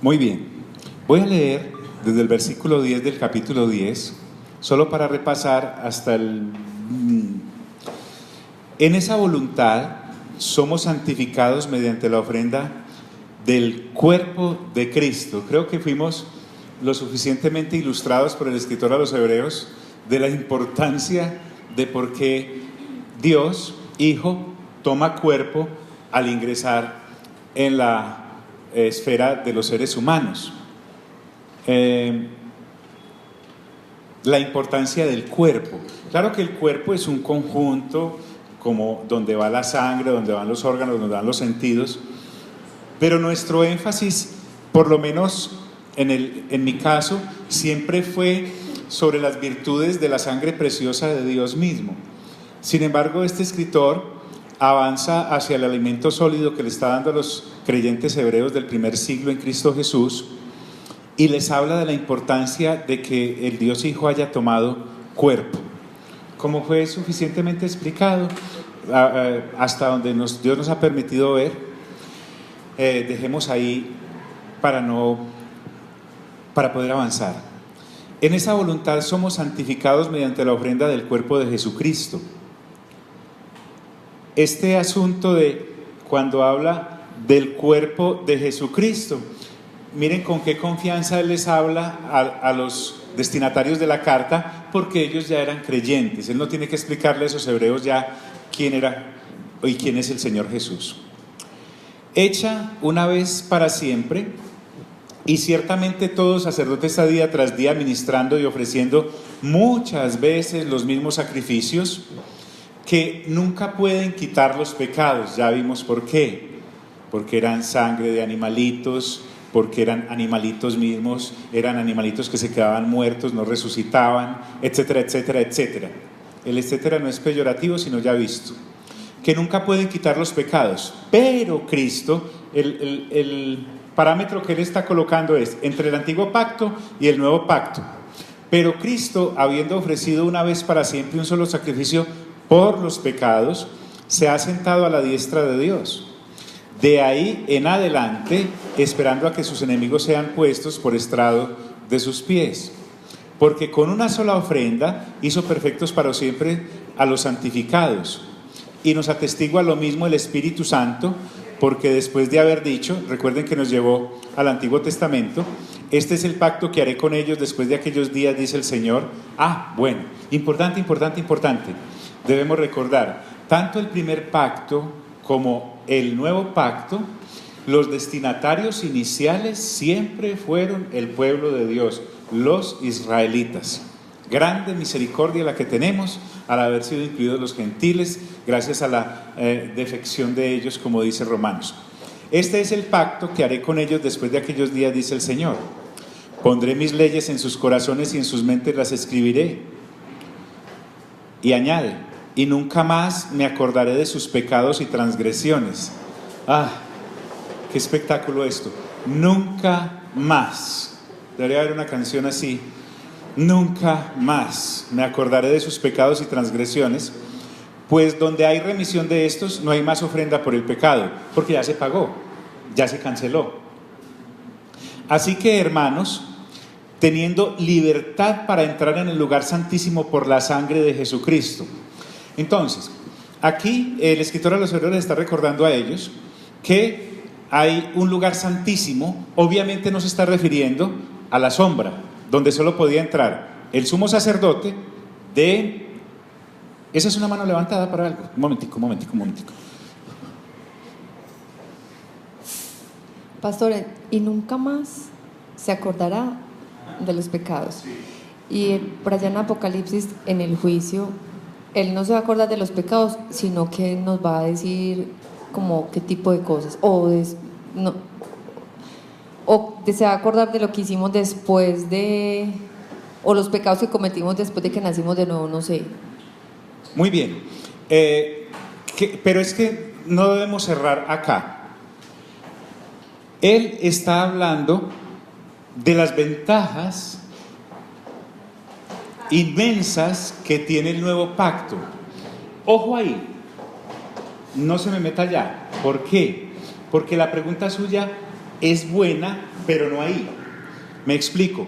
Muy bien, voy a leer desde el versículo 10 del capítulo 10, solo para repasar hasta el... En esa voluntad somos santificados mediante la ofrenda del cuerpo de Cristo. Creo que fuimos lo suficientemente ilustrados por el escritor a los Hebreos de la importancia de por qué Dios, Hijo, toma cuerpo al ingresar en la esfera de los seres humanos. La importancia del cuerpo. Claro que el cuerpo es un conjunto, como donde va la sangre, donde van los órganos, donde van los sentidos, pero nuestro énfasis, por lo menos en mi caso, siempre fue sobre las virtudes de la sangre preciosa de Dios mismo. Sin embargo, este escritor avanza hacia el alimento sólido que le está dando a los creyentes hebreos del primer siglo en Cristo Jesús y les habla de la importancia de que el Dios Hijo haya tomado cuerpo. Como fue suficientemente explicado, hasta donde Dios nos ha permitido ver, dejemos ahí para poder avanzar. En esa voluntad somos santificados mediante la ofrenda del cuerpo de Jesucristo. Este asunto de cuando habla del cuerpo de Jesucristo, miren con qué confianza Él les habla a los destinatarios de la carta, porque ellos ya eran creyentes. Él no tiene que explicarle a esos hebreos ya quién era y quién es el Señor Jesús. Hecha una vez para siempre, y ciertamente todo sacerdote está día tras día ministrando y ofreciendo muchas veces los mismos sacrificios que nunca pueden quitar los pecados. Ya vimos por qué. Porque eran sangre de animalitos, porque eran animalitos mismos, eran animalitos que se quedaban muertos, no resucitaban, etcétera, etcétera, etcétera. El etcétera no es peyorativo, sino ya visto. Que nunca pueden quitar los pecados. Pero Cristo, el parámetro que Él está colocando es entre el antiguo pacto y el nuevo pacto. Pero Cristo, habiendo ofrecido una vez para siempre un solo sacrificio por los pecados, se ha sentado a la diestra de Dios. De ahí en adelante, esperando a que sus enemigos sean puestos por estrado de sus pies. Porque con una sola ofrenda hizo perfectos para siempre a los santificados. Y nos atestigua lo mismo el Espíritu Santo, porque después de haber dicho, recuerden que nos llevó al Antiguo Testamento, este es el pacto que haré con ellos después de aquellos días, dice el Señor. Bueno, importante. Debemos recordar, tanto el primer pacto como el nuevo pacto, los destinatarios iniciales siempre fueron el pueblo de Dios, los israelitas. Grande misericordia la que tenemos al haber sido incluidos los gentiles, gracias a la defección de ellos, como dice Romanos. Este es el pacto que haré con ellos después de aquellos días, dice el Señor. Pondré mis leyes en sus corazones y en sus mentes las escribiré. Y añade, y nunca más me acordaré de sus pecados y transgresiones. ¡Qué espectáculo esto! Nunca más. Debería haber una canción así. Nunca más me acordaré de sus pecados y transgresiones, pues donde hay remisión de estos no hay más ofrenda por el pecado, porque ya se pagó, ya se canceló. Así que, hermanos, teniendo libertad para entrar en el lugar santísimo por la sangre de Jesucristo. Entonces, aquí el escritor a los Hebreos les está recordando a ellos que hay un lugar santísimo. Obviamente no se está refiriendo a la sombra, donde solo podía entrar el sumo sacerdote de... Esa es una mano levantada para algo. Un momentico. Pastor, y nunca más se acordará de los pecados. Y por allá en Apocalipsis, en el juicio, Él no se va a acordar de los pecados, sino que nos va a decir como qué tipo de cosas. Se va a acordar de lo que hicimos después de, o los pecados que cometimos después de que nacimos de nuevo, no sé. Muy bien, pero es que no debemos cerrar acá. Él está hablando de las ventajas inmensas que tiene el nuevo pacto. Ojo ahí, no se me meta allá. ¿Por qué? Porque la pregunta suya es buena, pero no ahí. Me explico.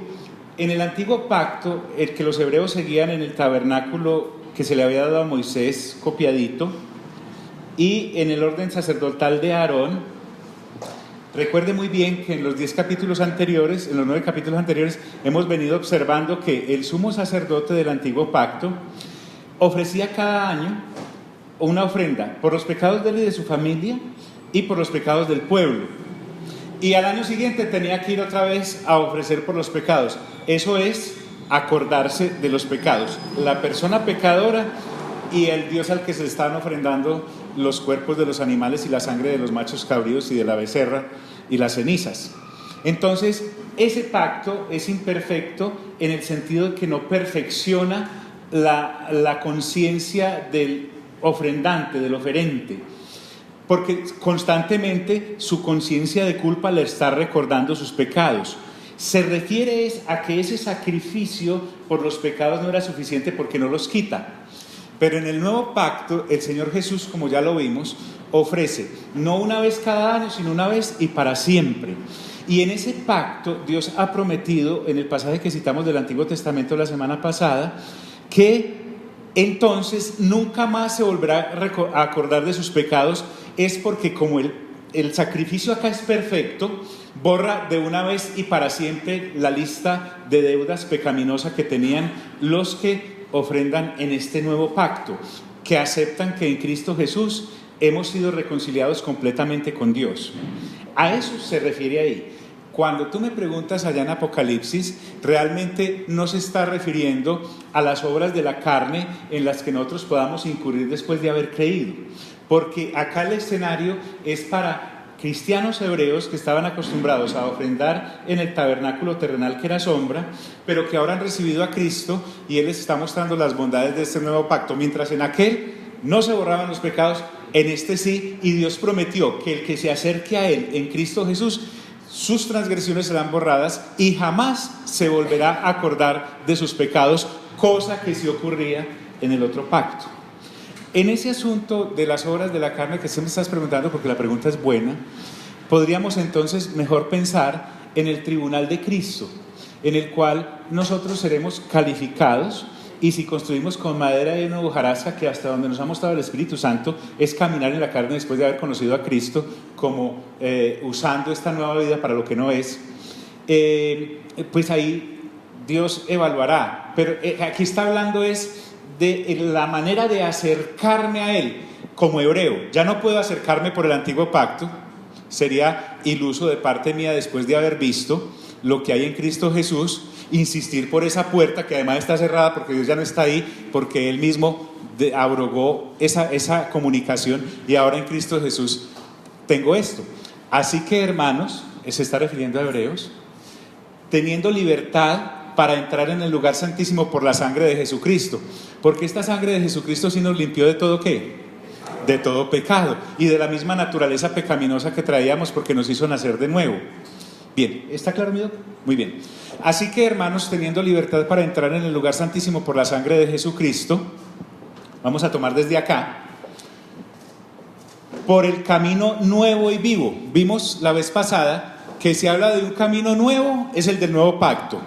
En el antiguo pacto, el que los hebreos seguían en el tabernáculo que se le había dado a Moisés, copiadito, y en el orden sacerdotal de Aarón, recuerde muy bien que en los 10 capítulos anteriores, en los 9 capítulos anteriores, hemos venido observando que el sumo sacerdote del antiguo pacto ofrecía cada año una ofrenda por los pecados de él y de su familia y por los pecados del pueblo. Y al año siguiente tenía que ir otra vez a ofrecer por los pecados. Eso es acordarse de los pecados. La persona pecadora y el Dios al que se le estaban ofrendando los cuerpos de los animales y la sangre de los machos cabríos y de la becerra y las cenizas. Entonces, ese pacto es imperfecto en el sentido de que no perfecciona la conciencia del ofrendante, del oferente, porque constantemente su conciencia de culpa le está recordando sus pecados. Se refiere a que ese sacrificio por los pecados no era suficiente porque no los quita. Pero en el nuevo pacto, el Señor Jesús, como ya lo vimos, ofrece no una vez cada año, sino una vez y para siempre. Y en ese pacto, Dios ha prometido, en el pasaje que citamos del Antiguo Testamento la semana pasada, que entonces nunca más se volverá a acordar de sus pecados. Es porque como el sacrificio acá es perfecto, borra de una vez y para siempre la lista de deudas pecaminosas que tenían los que ofrendan en este nuevo pacto, que aceptan que en Cristo Jesús hemos sido reconciliados completamente con Dios. A eso se refiere ahí. Cuando tú me preguntas allá en Apocalipsis, realmente no se está refiriendo a las obras de la carne en las que nosotros podamos incurrir después de haber creído, porque acá el escenario es para cristianos hebreos que estaban acostumbrados a ofrendar en el tabernáculo terrenal que era sombra, pero que ahora han recibido a Cristo y Él les está mostrando las bondades de este nuevo pacto. Mientras en aquel no se borraban los pecados, en este sí, y Dios prometió que el que se acerque a Él en Cristo Jesús, sus transgresiones serán borradas y jamás se volverá a acordar de sus pecados, cosa que sí ocurría en el otro pacto. En ese asunto de las obras de la carne que usted me estás preguntando, porque la pregunta es buena, podríamos entonces mejor pensar en el tribunal de Cristo, en el cual nosotros seremos calificados, y si construimos con madera y una hojarasca, que hasta donde nos ha mostrado el Espíritu Santo es caminar en la carne después de haber conocido a Cristo, como usando esta nueva vida para lo que no es, pues ahí Dios evaluará. Pero aquí está hablando es de la manera de acercarme a Él como hebreo. Ya no puedo acercarme por el antiguo pacto, sería iluso de parte mía después de haber visto lo que hay en Cristo Jesús, insistir por esa puerta que además está cerrada porque Dios ya no está ahí, porque Él mismo abrogó esa comunicación, y ahora en Cristo Jesús tengo esto. Así que, hermanos, se está refiriendo a hebreos, teniendo libertad para entrar en el lugar santísimo por la sangre de Jesucristo, porque esta sangre de Jesucristo sí nos limpió de todo ¿qué? De todo pecado y de la misma naturaleza pecaminosa que traíamos, porque nos hizo nacer de nuevo. Bien, ¿está claro, mi doc? Muy bien. Así que, hermanos, teniendo libertad para entrar en el lugar santísimo por la sangre de Jesucristo, vamos a tomar desde acá, por el camino nuevo y vivo. Vimos la vez pasada que se habla de un camino nuevo, es el del nuevo pacto.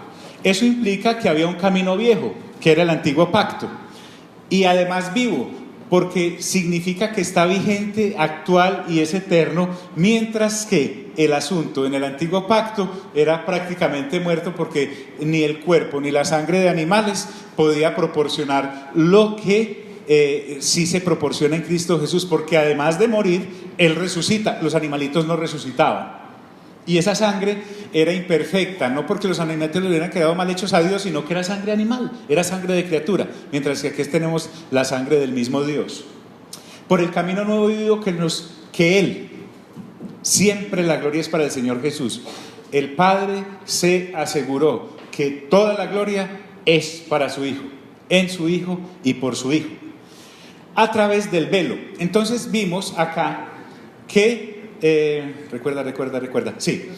Eso implica que había un camino viejo, que era el antiguo pacto, y además vivo, porque significa que está vigente, actual y es eterno, mientras que el asunto en el antiguo pacto era prácticamente muerto, porque ni el cuerpo ni la sangre de animales podía proporcionar lo que sí se proporciona en Cristo Jesús, porque además de morir, Él resucita. Los animalitos no resucitaban. Y esa sangre era imperfecta, no porque los animales le hubieran quedado mal hechos a Dios, sino que era sangre animal, era sangre de criatura, mientras que aquí tenemos la sangre del mismo Dios. Por el camino nuevo y vivo que Él, siempre la gloria es para el Señor Jesús. El Padre se aseguró que toda la gloria es para su Hijo, en su Hijo y por su Hijo, a través del velo. Entonces vimos acá que recuerda. Sí.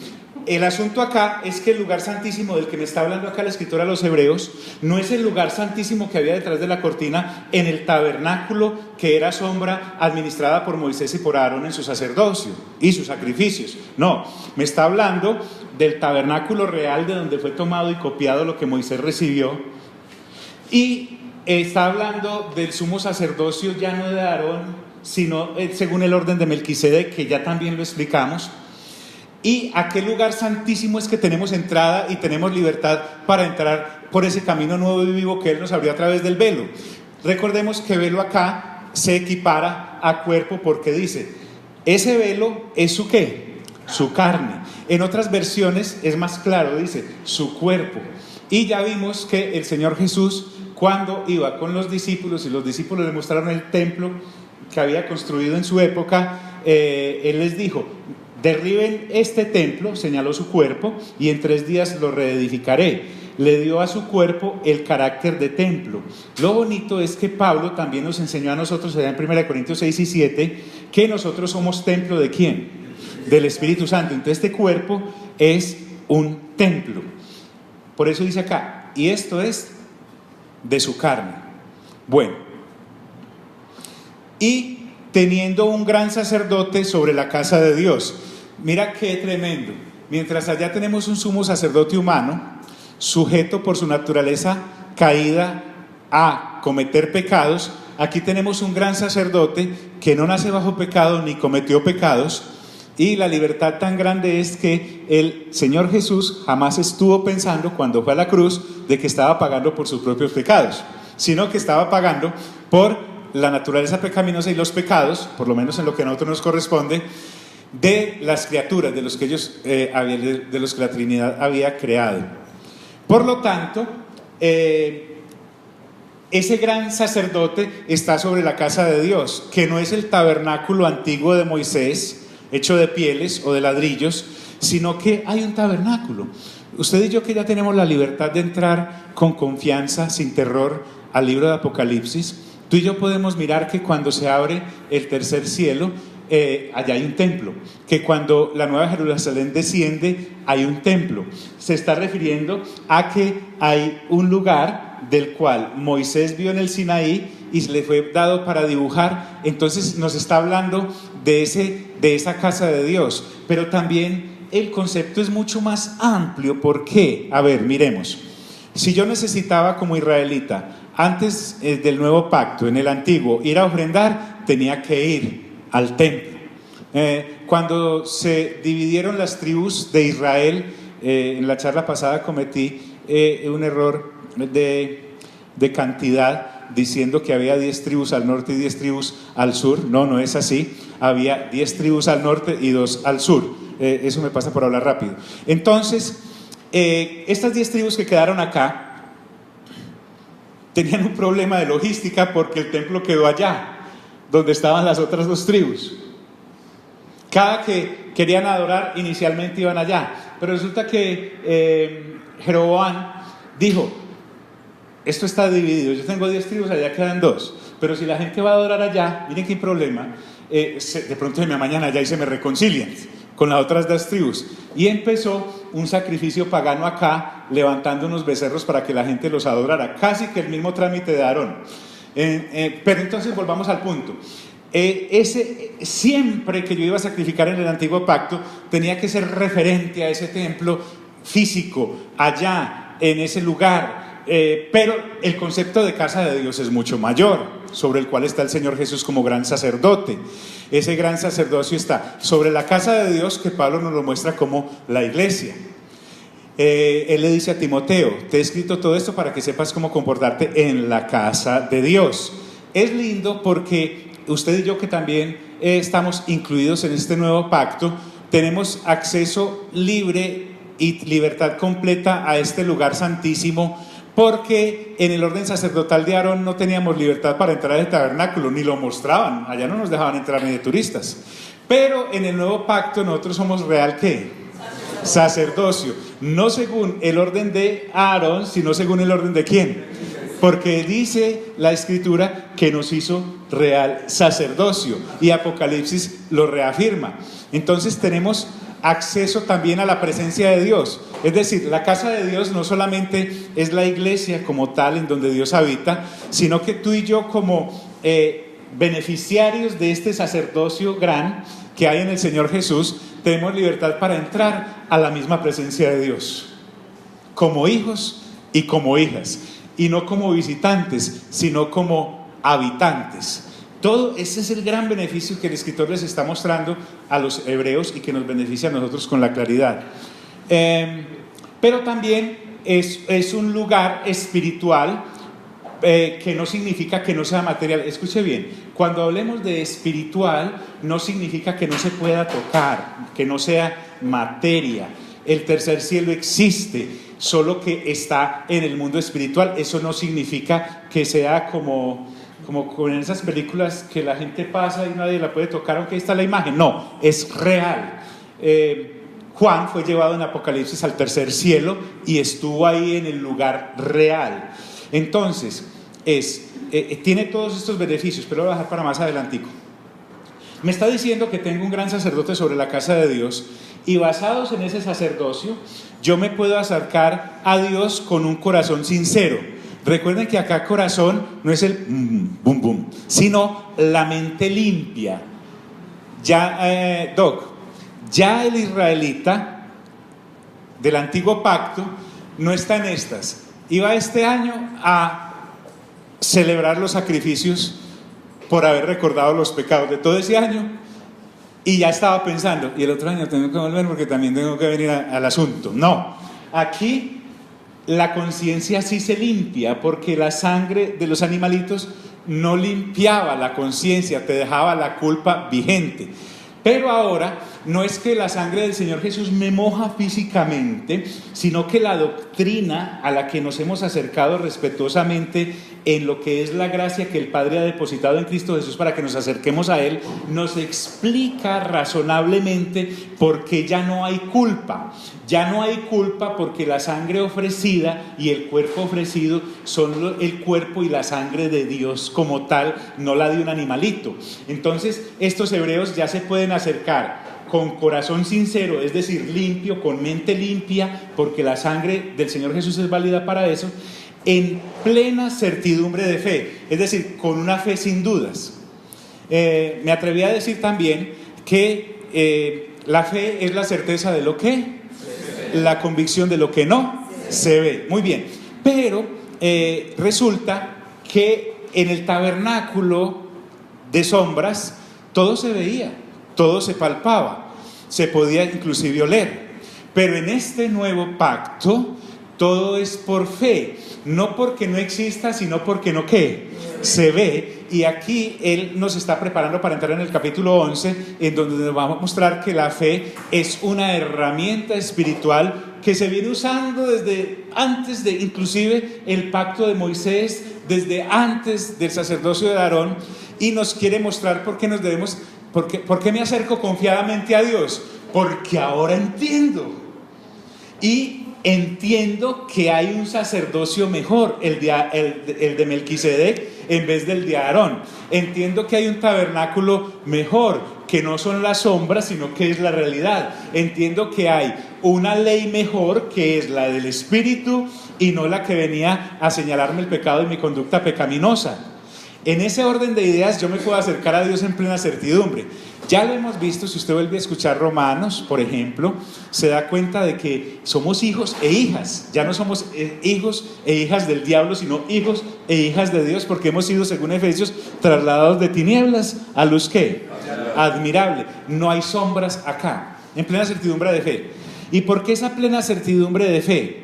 el asunto acá es que el lugar santísimo del que me está hablando acá la escritora a los hebreos no es el lugar santísimo que había detrás de la cortina en el tabernáculo que era sombra administrada por Moisés y por Aarón en su sacerdocio y sus sacrificios. No, me está hablando del tabernáculo real de donde fue tomado y copiado lo que Moisés recibió, y está hablando del sumo sacerdocio ya no de Aarón, sino según el orden de Melquisedec, que ya también lo explicamos. ¿Y a qué lugar santísimo es que tenemos entrada y tenemos libertad para entrar por ese camino nuevo y vivo que Él nos abrió a través del velo? Recordemos que velo acá se equipara a cuerpo, porque dice, ese velo es su ¿qué? Su carne. En otras versiones es más claro, dice, su cuerpo. Y ya vimos que el Señor Jesús, cuando iba con los discípulos y los discípulos le mostraron el templo que había construido en su época, Él les dijo, derriben este templo, señaló su cuerpo, y en 3 días lo reedificaré. Le dio a su cuerpo el carácter de templo. Lo bonito es que Pablo también nos enseñó a nosotros, allá en 1 Corintios 6 y 7, que nosotros somos templo ¿de quién? Del Espíritu Santo. Entonces este cuerpo es un templo. Por eso dice acá, y esto es de su carne. Bueno, y teniendo un gran sacerdote sobre la casa de Dios. Mira qué tremendo. Mientras allá tenemos un sumo sacerdote humano, sujeto por su naturaleza caída a cometer pecados, aquí tenemos un gran sacerdote que no nace bajo pecado ni cometió pecados, y la libertad tan grande es que el Señor Jesús jamás estuvo pensando, cuando fue a la cruz, de que estaba pagando por sus propios pecados, sino que estaba pagando por la naturaleza pecaminosa y los pecados, por lo menos en lo que a nosotros nos corresponde, de las criaturas, de los que de los que la Trinidad había creado. Por lo tanto, ese gran sacerdote está sobre la casa de Dios, que no es el tabernáculo antiguo de Moisés, hecho de pieles o de ladrillos, sino que hay un tabernáculo. Usted y yo, que ya tenemos la libertad de entrar con confianza, sin terror, al libro de Apocalipsis, tú y yo podemos mirar que cuando se abre el tercer cielo, allá hay un templo, que cuando la Nueva Jerusalén desciende hay un templo. Se está refiriendo a que hay un lugar del cual Moisés vio en el Sinaí y le fue dado para dibujar. Entonces nos está hablando de esa casa de Dios, pero también el concepto es mucho más amplio. ¿Por qué? A ver, miremos. Si yo necesitaba como israelita, antes del nuevo pacto, en el antiguo, ir a ofrendar, tenía que ir al templo. Cuando se dividieron las tribus de Israel, en la charla pasada cometí un error de cantidad, diciendo que había 10 tribus al norte y 10 tribus al sur. No es así. Había 10 tribus al norte y 2 al sur. Eso me pasa por hablar rápido. Entonces, estas 10 tribus que quedaron acá tenían un problema de logística, porque el templo quedó allá, donde estaban las otras 2 tribus. Cada que querían adorar, inicialmente iban allá, pero resulta que Jeroboam dijo, esto está dividido, yo tengo 10 tribus, allá quedan 2, pero si la gente va a adorar allá, miren qué problema, de pronto se me amañan allá y se me reconcilian con las otras 2 tribus. Y empezó un sacrificio pagano acá, levantando unos becerros para que la gente los adorara, casi que el mismo trámite de Aarón. Pero entonces volvamos al punto. Siempre que yo iba a sacrificar en el antiguo pacto, tenía que ser referente a ese templo físico, allá, en ese lugar. Pero el concepto de casa de Dios es mucho mayor, sobre el cual está el Señor Jesús como gran sacerdote. Ese gran sacerdocio está sobre la casa de Dios, que Pablo nos lo muestra como la iglesia. Él le dice a Timoteo, te he escrito todo esto para que sepas cómo comportarte en la casa de Dios. Es lindo porque usted y yo, que también estamos incluidos en este nuevo pacto, tenemos acceso libre y libertad completa a este lugar santísimo, porque en el orden sacerdotal de Aarón no teníamos libertad para entrar al tabernáculo, ni lo mostraban, allá no nos dejaban entrar ni de turistas. Pero en el nuevo pacto nosotros somos real ¿qué? Sacerdocio, no según el orden de Aarón, sino según el orden de ¿quién? Porque dice la Escritura que nos hizo real sacerdocio, y Apocalipsis lo reafirma. Entonces tenemos acceso también a la presencia de Dios. Es decir, la casa de Dios no solamente es la iglesia como tal en donde Dios habita, sino que tú y yo como beneficiarios de este sacerdocio gran que hay en el Señor Jesús, tenemos libertad para entrar a la misma presencia de Dios, como hijos y como hijas, y no como visitantes, sino como habitantes. Todo ese es el gran beneficio que el escritor les está mostrando a los hebreos y que nos beneficia a nosotros con la claridad. Pero también es un lugar espiritual, que no significa que no sea material. Escuche bien, cuando hablemos de espiritual, no significa que no se pueda tocar, que no sea materia. El tercer cielo existe, solo que está en el mundo espiritual. Eso no significa que sea como en esas películas que la gente pasa y nadie la puede tocar, aunque ahí está la imagen. No, es real. Juan fue llevado en Apocalipsis al tercer cielo y estuvo ahí en el lugar real. Entonces, tiene todos estos beneficios, pero lo voy a dejar para más adelantico. Me está diciendo que tengo un gran sacerdote sobre la casa de Dios, y basados en ese sacerdocio, yo me puedo acercar a Dios con un corazón sincero. Recuerden que acá corazón no es el bum bum, sino la mente limpia. Ya, ya el israelita del antiguo pacto no está en estas. Iba este año a celebrar los sacrificios por haber recordado los pecados de todo ese año, y ya estaba pensando, y el otro año tengo que volver porque también tengo que venir al asunto. No, aquí la conciencia sí se limpia, porque la sangre de los animalitos no limpiaba la conciencia, te dejaba la culpa vigente. Pero ahora no es que la sangre del Señor Jesús me moja físicamente, sino que la doctrina a la que nos hemos acercado respetuosamente en lo que es la gracia que el Padre ha depositado en Cristo Jesús para que nos acerquemos a Él, nos explica razonablemente por qué ya no hay culpa. Ya no hay culpa porque la sangre ofrecida y el cuerpo ofrecido son el cuerpo y la sangre de Dios como tal, no la de un animalito. Entonces, estos hebreos ya se pueden acercar con corazón sincero, es decir, limpio, con mente limpia, porque la sangre del Señor Jesús es válida para eso, en plena certidumbre de fe, es decir, con una fe sin dudas. Me atreví a decir también que la fe es la certeza de lo que, la convicción de lo que no se ve. Muy bien, pero resulta que en el tabernáculo de sombras todo se veía, todo se palpaba, se podía inclusive oler. Pero en este nuevo pacto todo es por fe, no porque no exista, sino porque no ¿qué? Se ve. Y aquí Él nos está preparando para entrar en el capítulo 11, en donde nos va a mostrar que la fe es una herramienta espiritual que se viene usando desde antes de inclusive el pacto de Moisés, desde antes del sacerdocio de Aarón, y nos quiere mostrar por qué nos debemos, por qué me acerco confiadamente a Dios, porque ahora entiendo. Y entiendo que hay un sacerdocio mejor, el de Melquisedec en vez del de Aarón. Entiendo que hay un tabernáculo mejor, que no son las sombras, sino que es la realidad. Entiendo que hay una ley mejor, que es la del Espíritu, y no la que venía a señalarme el pecado y mi conducta pecaminosa. En ese orden de ideas yo me puedo acercar a Dios en plena certidumbre. Ya lo hemos visto, si usted vuelve a escuchar Romanos, por ejemplo, se da cuenta de que somos hijos e hijas. Ya no somos hijos e hijas del diablo, sino hijos e hijas de Dios, porque hemos sido, según Efesios, trasladados de tinieblas a luz ¿qué? Admirable. No hay sombras acá, en plena certidumbre de fe. ¿Y por qué esa plena certidumbre de fe?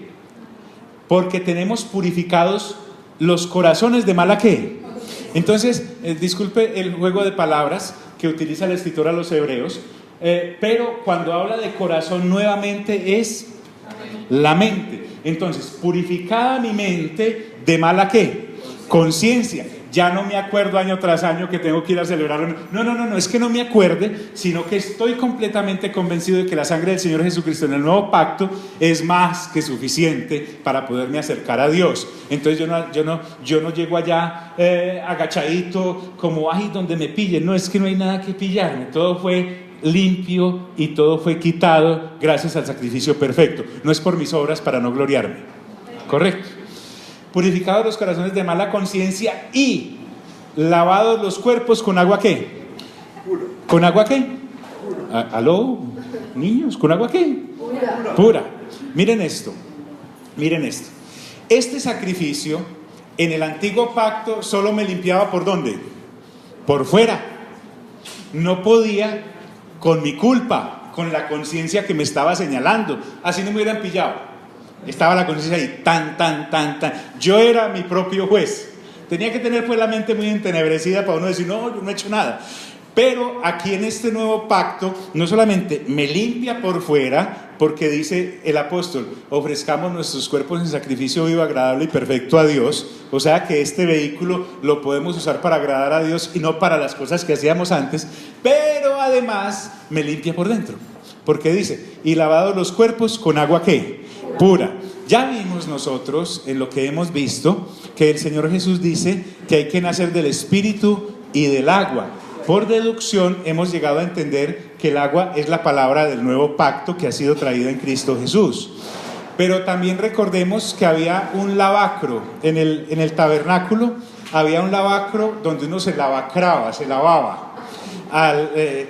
Porque tenemos purificados los corazones de mala ¿qué? Entonces, disculpe el juego de palabras que utiliza el escritor a los hebreos, pero cuando habla de corazón nuevamente es la mente. Entonces, purificada mi mente de mala ¿qué? Conciencia. Ya no me acuerdo año tras año que tengo que ir a celebrar. No, es que no me acuerde, sino que estoy completamente convencido de que la sangre del Señor Jesucristo en el nuevo pacto es más que suficiente para poderme acercar a Dios. Entonces yo no llego allá agachadito como, ay, donde me pillen. No, es que no hay nada que pillarme. Todo fue limpio y todo fue quitado gracias al sacrificio perfecto. No es por mis obras para no gloriarme. Correcto. Purificados los corazones de mala conciencia y lavados los cuerpos con agua ¿qué? Puro. ¿Con agua qué? ¿Aló? Niños, ¿con agua qué? Pura. Miren esto. Este sacrificio en el antiguo pacto solo me limpiaba ¿por dónde? Por fuera. No podía con mi culpa, con la conciencia que me estaba señalando. Así no me hubieran pillado. Estaba la conciencia ahí, tan. Yo era mi propio juez. Tenía que tener pues la mente muy entenebrecida para uno decir, no, yo no he hecho nada. Pero aquí en este nuevo pacto, no solamente me limpia por fuera, porque dice el apóstol, ofrezcamos nuestros cuerpos en sacrificio vivo, agradable y perfecto a Dios. O sea que este vehículo lo podemos usar para agradar a Dios y no para las cosas que hacíamos antes. Pero además me limpia por dentro. Porque dice, y lavados los cuerpos con agua ¿qué? Pura. Ya vimos nosotros, en lo que hemos visto, que el Señor Jesús dice que hay que nacer del Espíritu y del agua. Por deducción hemos llegado a entender que el agua es la palabra del nuevo pacto que ha sido traída en Cristo Jesús. Pero también recordemos que había un lavacro en el tabernáculo, había un lavacro donde uno se lavaba.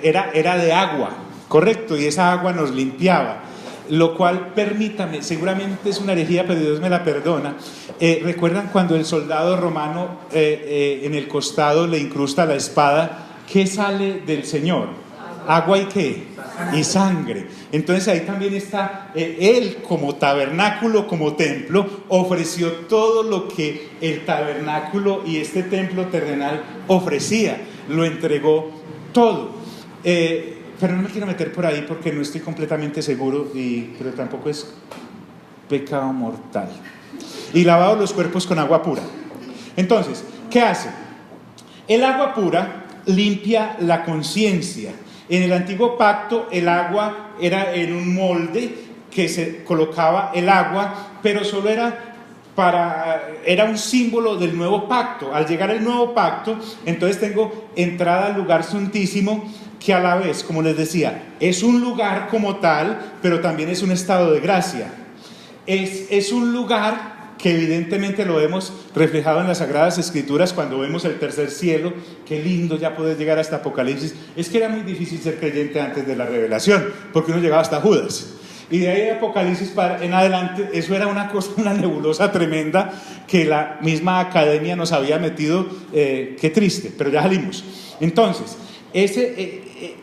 Era de agua, correcto, y esa agua nos limpiaba. Lo cual, permítame, seguramente es una herejía, pero Dios me la perdona. ¿Recuerdan cuando el soldado romano en el costado le incrusta la espada? ¿Qué sale del Señor? ¿Agua y qué? Y sangre. Entonces ahí también está, Él como tabernáculo, como templo, ofreció todo lo que el tabernáculo y este templo terrenal ofrecía. Lo entregó todo. Pero no me quiero meter por ahí porque no estoy completamente seguro, pero tampoco es pecado mortal. Y lavados los cuerpos con agua pura. Entonces, ¿qué hace? El agua pura limpia la conciencia. En el antiguo pacto el agua era en un molde que se colocaba el agua, pero solo era un símbolo del nuevo pacto. Al llegar el nuevo pacto, entonces tengo entrada al lugar santísimo, que a la vez, como les decía, es un lugar como tal, pero también es un estado de gracia. Es un lugar que evidentemente lo vemos reflejado en las Sagradas Escrituras cuando vemos el tercer cielo. Qué lindo ya poder llegar hasta Apocalipsis. Es que era muy difícil ser creyente antes de la revelación, porque uno llegaba hasta Judas. Y de ahí de Apocalipsis en adelante, eso era una cosa, una nebulosa tremenda que la misma academia nos había metido. Qué triste, pero ya salimos. Entonces,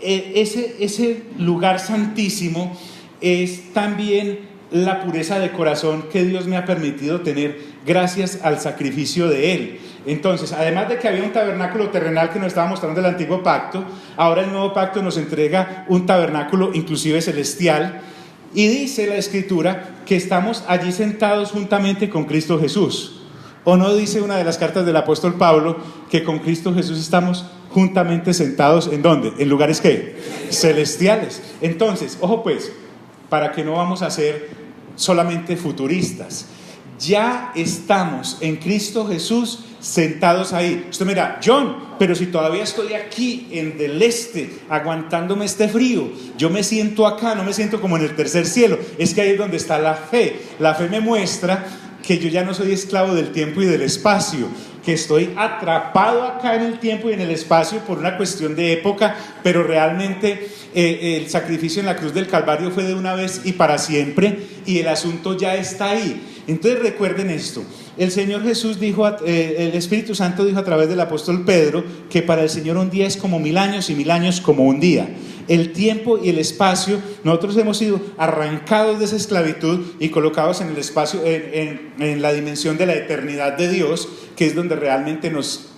ese lugar santísimo es también la pureza de corazón que Dios me ha permitido tener gracias al sacrificio de Él. Entonces, además de que había un tabernáculo terrenal que nos estaba mostrando el antiguo pacto, ahora el nuevo pacto nos entrega un tabernáculo inclusive celestial, y dice la Escritura que estamos allí sentados juntamente con Cristo Jesús. ¿O no dice una de las cartas del apóstol Pablo que con Cristo Jesús estamos juntamente sentados en dónde? En lugares ¿qué? Celestiales. Entonces, ojo pues, para que no vamos a ser solamente futuristas. Ya estamos en Cristo Jesús sentados ahí. Usted me dirá, John, pero si todavía estoy aquí en el este aguantándome este frío, yo me siento acá, no me siento como en el tercer cielo. Es que ahí es donde está la fe. La fe me muestra que yo ya no soy esclavo del tiempo y del espacio, que estoy atrapado acá en el tiempo y en el espacio por una cuestión de época, pero realmente el sacrificio en la cruz del Calvario fue de una vez y para siempre, y el asunto ya está ahí. Entonces recuerden esto, el Señor Jesús dijo, el Espíritu Santo dijo a través del apóstol Pedro, que para el Señor un día es como 1000 años y 1000 años como un día. El tiempo y el espacio, nosotros hemos sido arrancados de esa esclavitud y colocados en el espacio, en la dimensión de la eternidad de Dios, que es donde realmente nos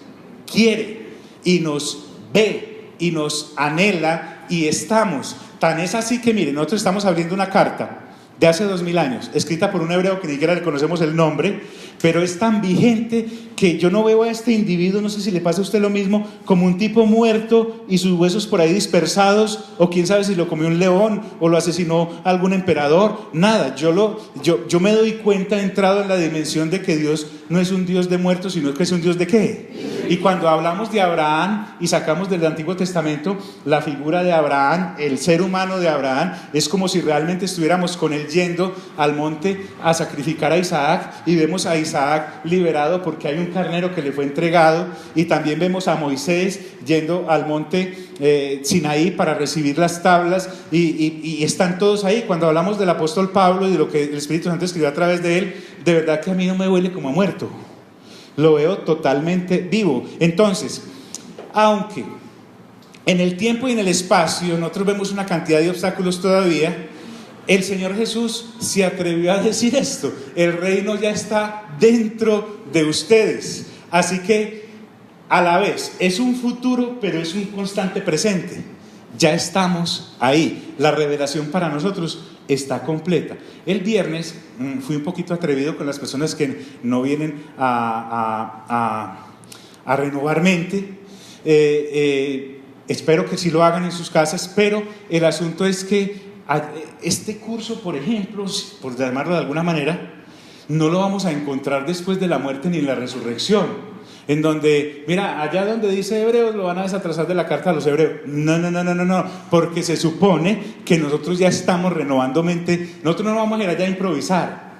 quiere y nos ve y nos anhela y estamos. Tan es así que miren, nosotros estamos abriendo una carta de hace 2000 años, escrita por un hebreo que ni siquiera le conocemos el nombre, pero es tan vigente que yo no veo a este individuo, no sé si le pasa a usted lo mismo, como un tipo muerto y sus huesos por ahí dispersados, o quién sabe si lo comió un león o lo asesinó algún emperador. Nada, yo me doy cuenta, entrado en la dimensión de que Dios no es un Dios de muertos, sino que es un Dios de ¿qué? Y cuando hablamos de Abraham y sacamos del Antiguo Testamento la figura de Abraham, el ser humano de Abraham, es como si realmente estuviéramos con él yendo al monte a sacrificar a Isaac, y vemos a Isaac liberado porque hay un carnero que le fue entregado, y también vemos a Moisés yendo al monte Sinaí para recibir las tablas, y están todos ahí. Cuando hablamos del apóstol Pablo y de lo que el Espíritu Santo escribió a través de él, de verdad que a mí no me huele como a muerto, lo veo totalmente vivo. Entonces, aunque en el tiempo y en el espacio nosotros vemos una cantidad de obstáculos todavía, el Señor Jesús se atrevió a decir esto: el reino ya está dentro de ustedes. Así que a la vez es un futuro, pero es un constante presente. Ya estamos ahí. La revelación para nosotros está completa. El viernes fui un poquito atrevido con las personas que no vienen a renovar mente. Espero que sí lo hagan en sus casas, pero el asunto es que este curso, por ejemplo, por llamarlo de alguna manera, no lo vamos a encontrar después de la muerte ni en la resurrección, en donde, mira, allá donde dice Hebreos lo van a desatrasar de la carta a los hebreos. No, porque se supone que nosotros ya estamos renovando mente. Nosotros no vamos a ir allá a improvisar.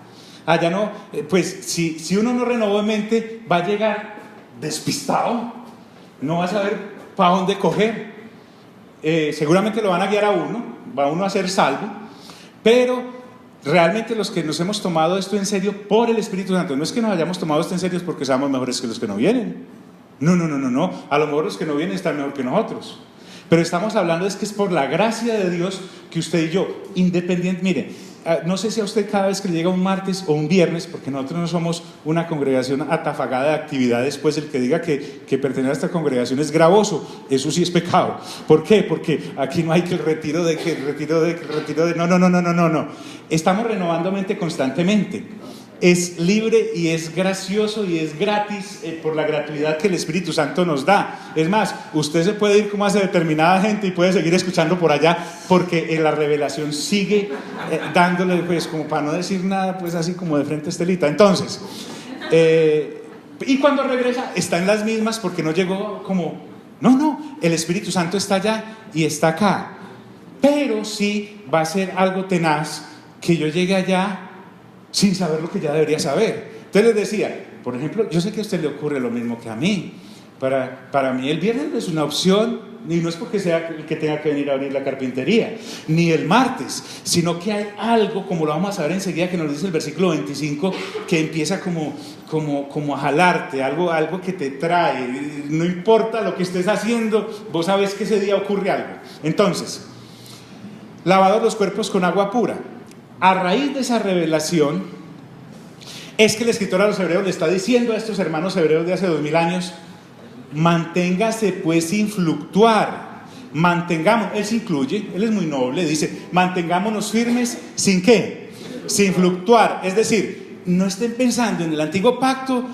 Allá no, pues si uno no renovó mente, va a llegar despistado, no va a saber para dónde coger. Seguramente lo van a guiar a uno, va uno a ser salvo, pero realmente los que nos hemos tomado esto en serio por el Espíritu Santo, no es que nos hayamos tomado esto en serio porque seamos mejores que los que no vienen. No. A lo mejor los que no vienen están mejor que nosotros. Pero estamos hablando es que es por la gracia de Dios que usted y yo, independiente, mire, no sé si a usted cada vez que le llega un martes o un viernes, porque nosotros no somos una congregación atafagada de actividades, pues el que diga que pertenece a esta congregación es gravoso, eso sí es pecado. ¿Por qué? Porque aquí no hay que el retiro de. No. Estamos renovando mente constantemente. Es libre y es gracioso y es gratis por la gratuidad que el Espíritu Santo nos da. Es más, usted se puede ir como hace determinada gente y puede seguir escuchando por allá, porque la revelación sigue dándole, pues como para no decir nada, pues así como de frente a Estelita. Entonces, y cuando regresa está en las mismas, porque no llegó como, no, el Espíritu Santo está allá y está acá. Pero sí va a ser algo tenaz que yo llegue allá sin saber lo que ya debería saber. Entonces les decía, por ejemplo, yo sé que a usted le ocurre lo mismo que a mí. Para mí el viernes no es una opción, y no es porque sea el que tenga que venir a abrir la carpintería, ni el martes, sino que hay algo, como lo vamos a ver enseguida, que nos dice el versículo 25, que empieza como a jalarte, algo que te trae. No importa lo que estés haciendo, vos sabes que ese día ocurre algo. Entonces, lavados los cuerpos con agua pura. A raíz de esa revelación es que el escritor a los hebreos le está diciendo a estos hermanos hebreos de hace 2000 años: manténgase pues sin fluctuar, él se incluye, él es muy noble, dice: mantengámonos firmes sin ¿qué? Sin fluctuar. Es decir, no estén pensando en el antiguo pacto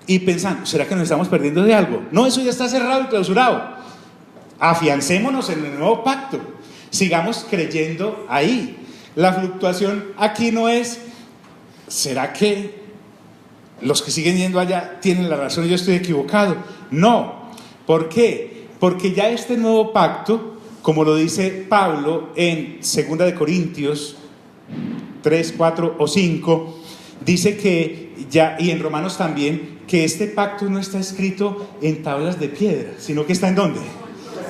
y pensando, ¿será que nos estamos perdiendo de algo? No, eso ya está cerrado y clausurado. Afiancémonos en el nuevo pacto, sigamos creyendo ahí. La fluctuación aquí no es, ¿será que los que siguen yendo allá tienen la razón y yo estoy equivocado? No. ¿Por qué? Porque ya este nuevo pacto, como lo dice Pablo en 2 de Corintios 3, 4 o 5, dice que ya, y en Romanos también, que este pacto no está escrito en tablas de piedra, sino que está ¿en dónde?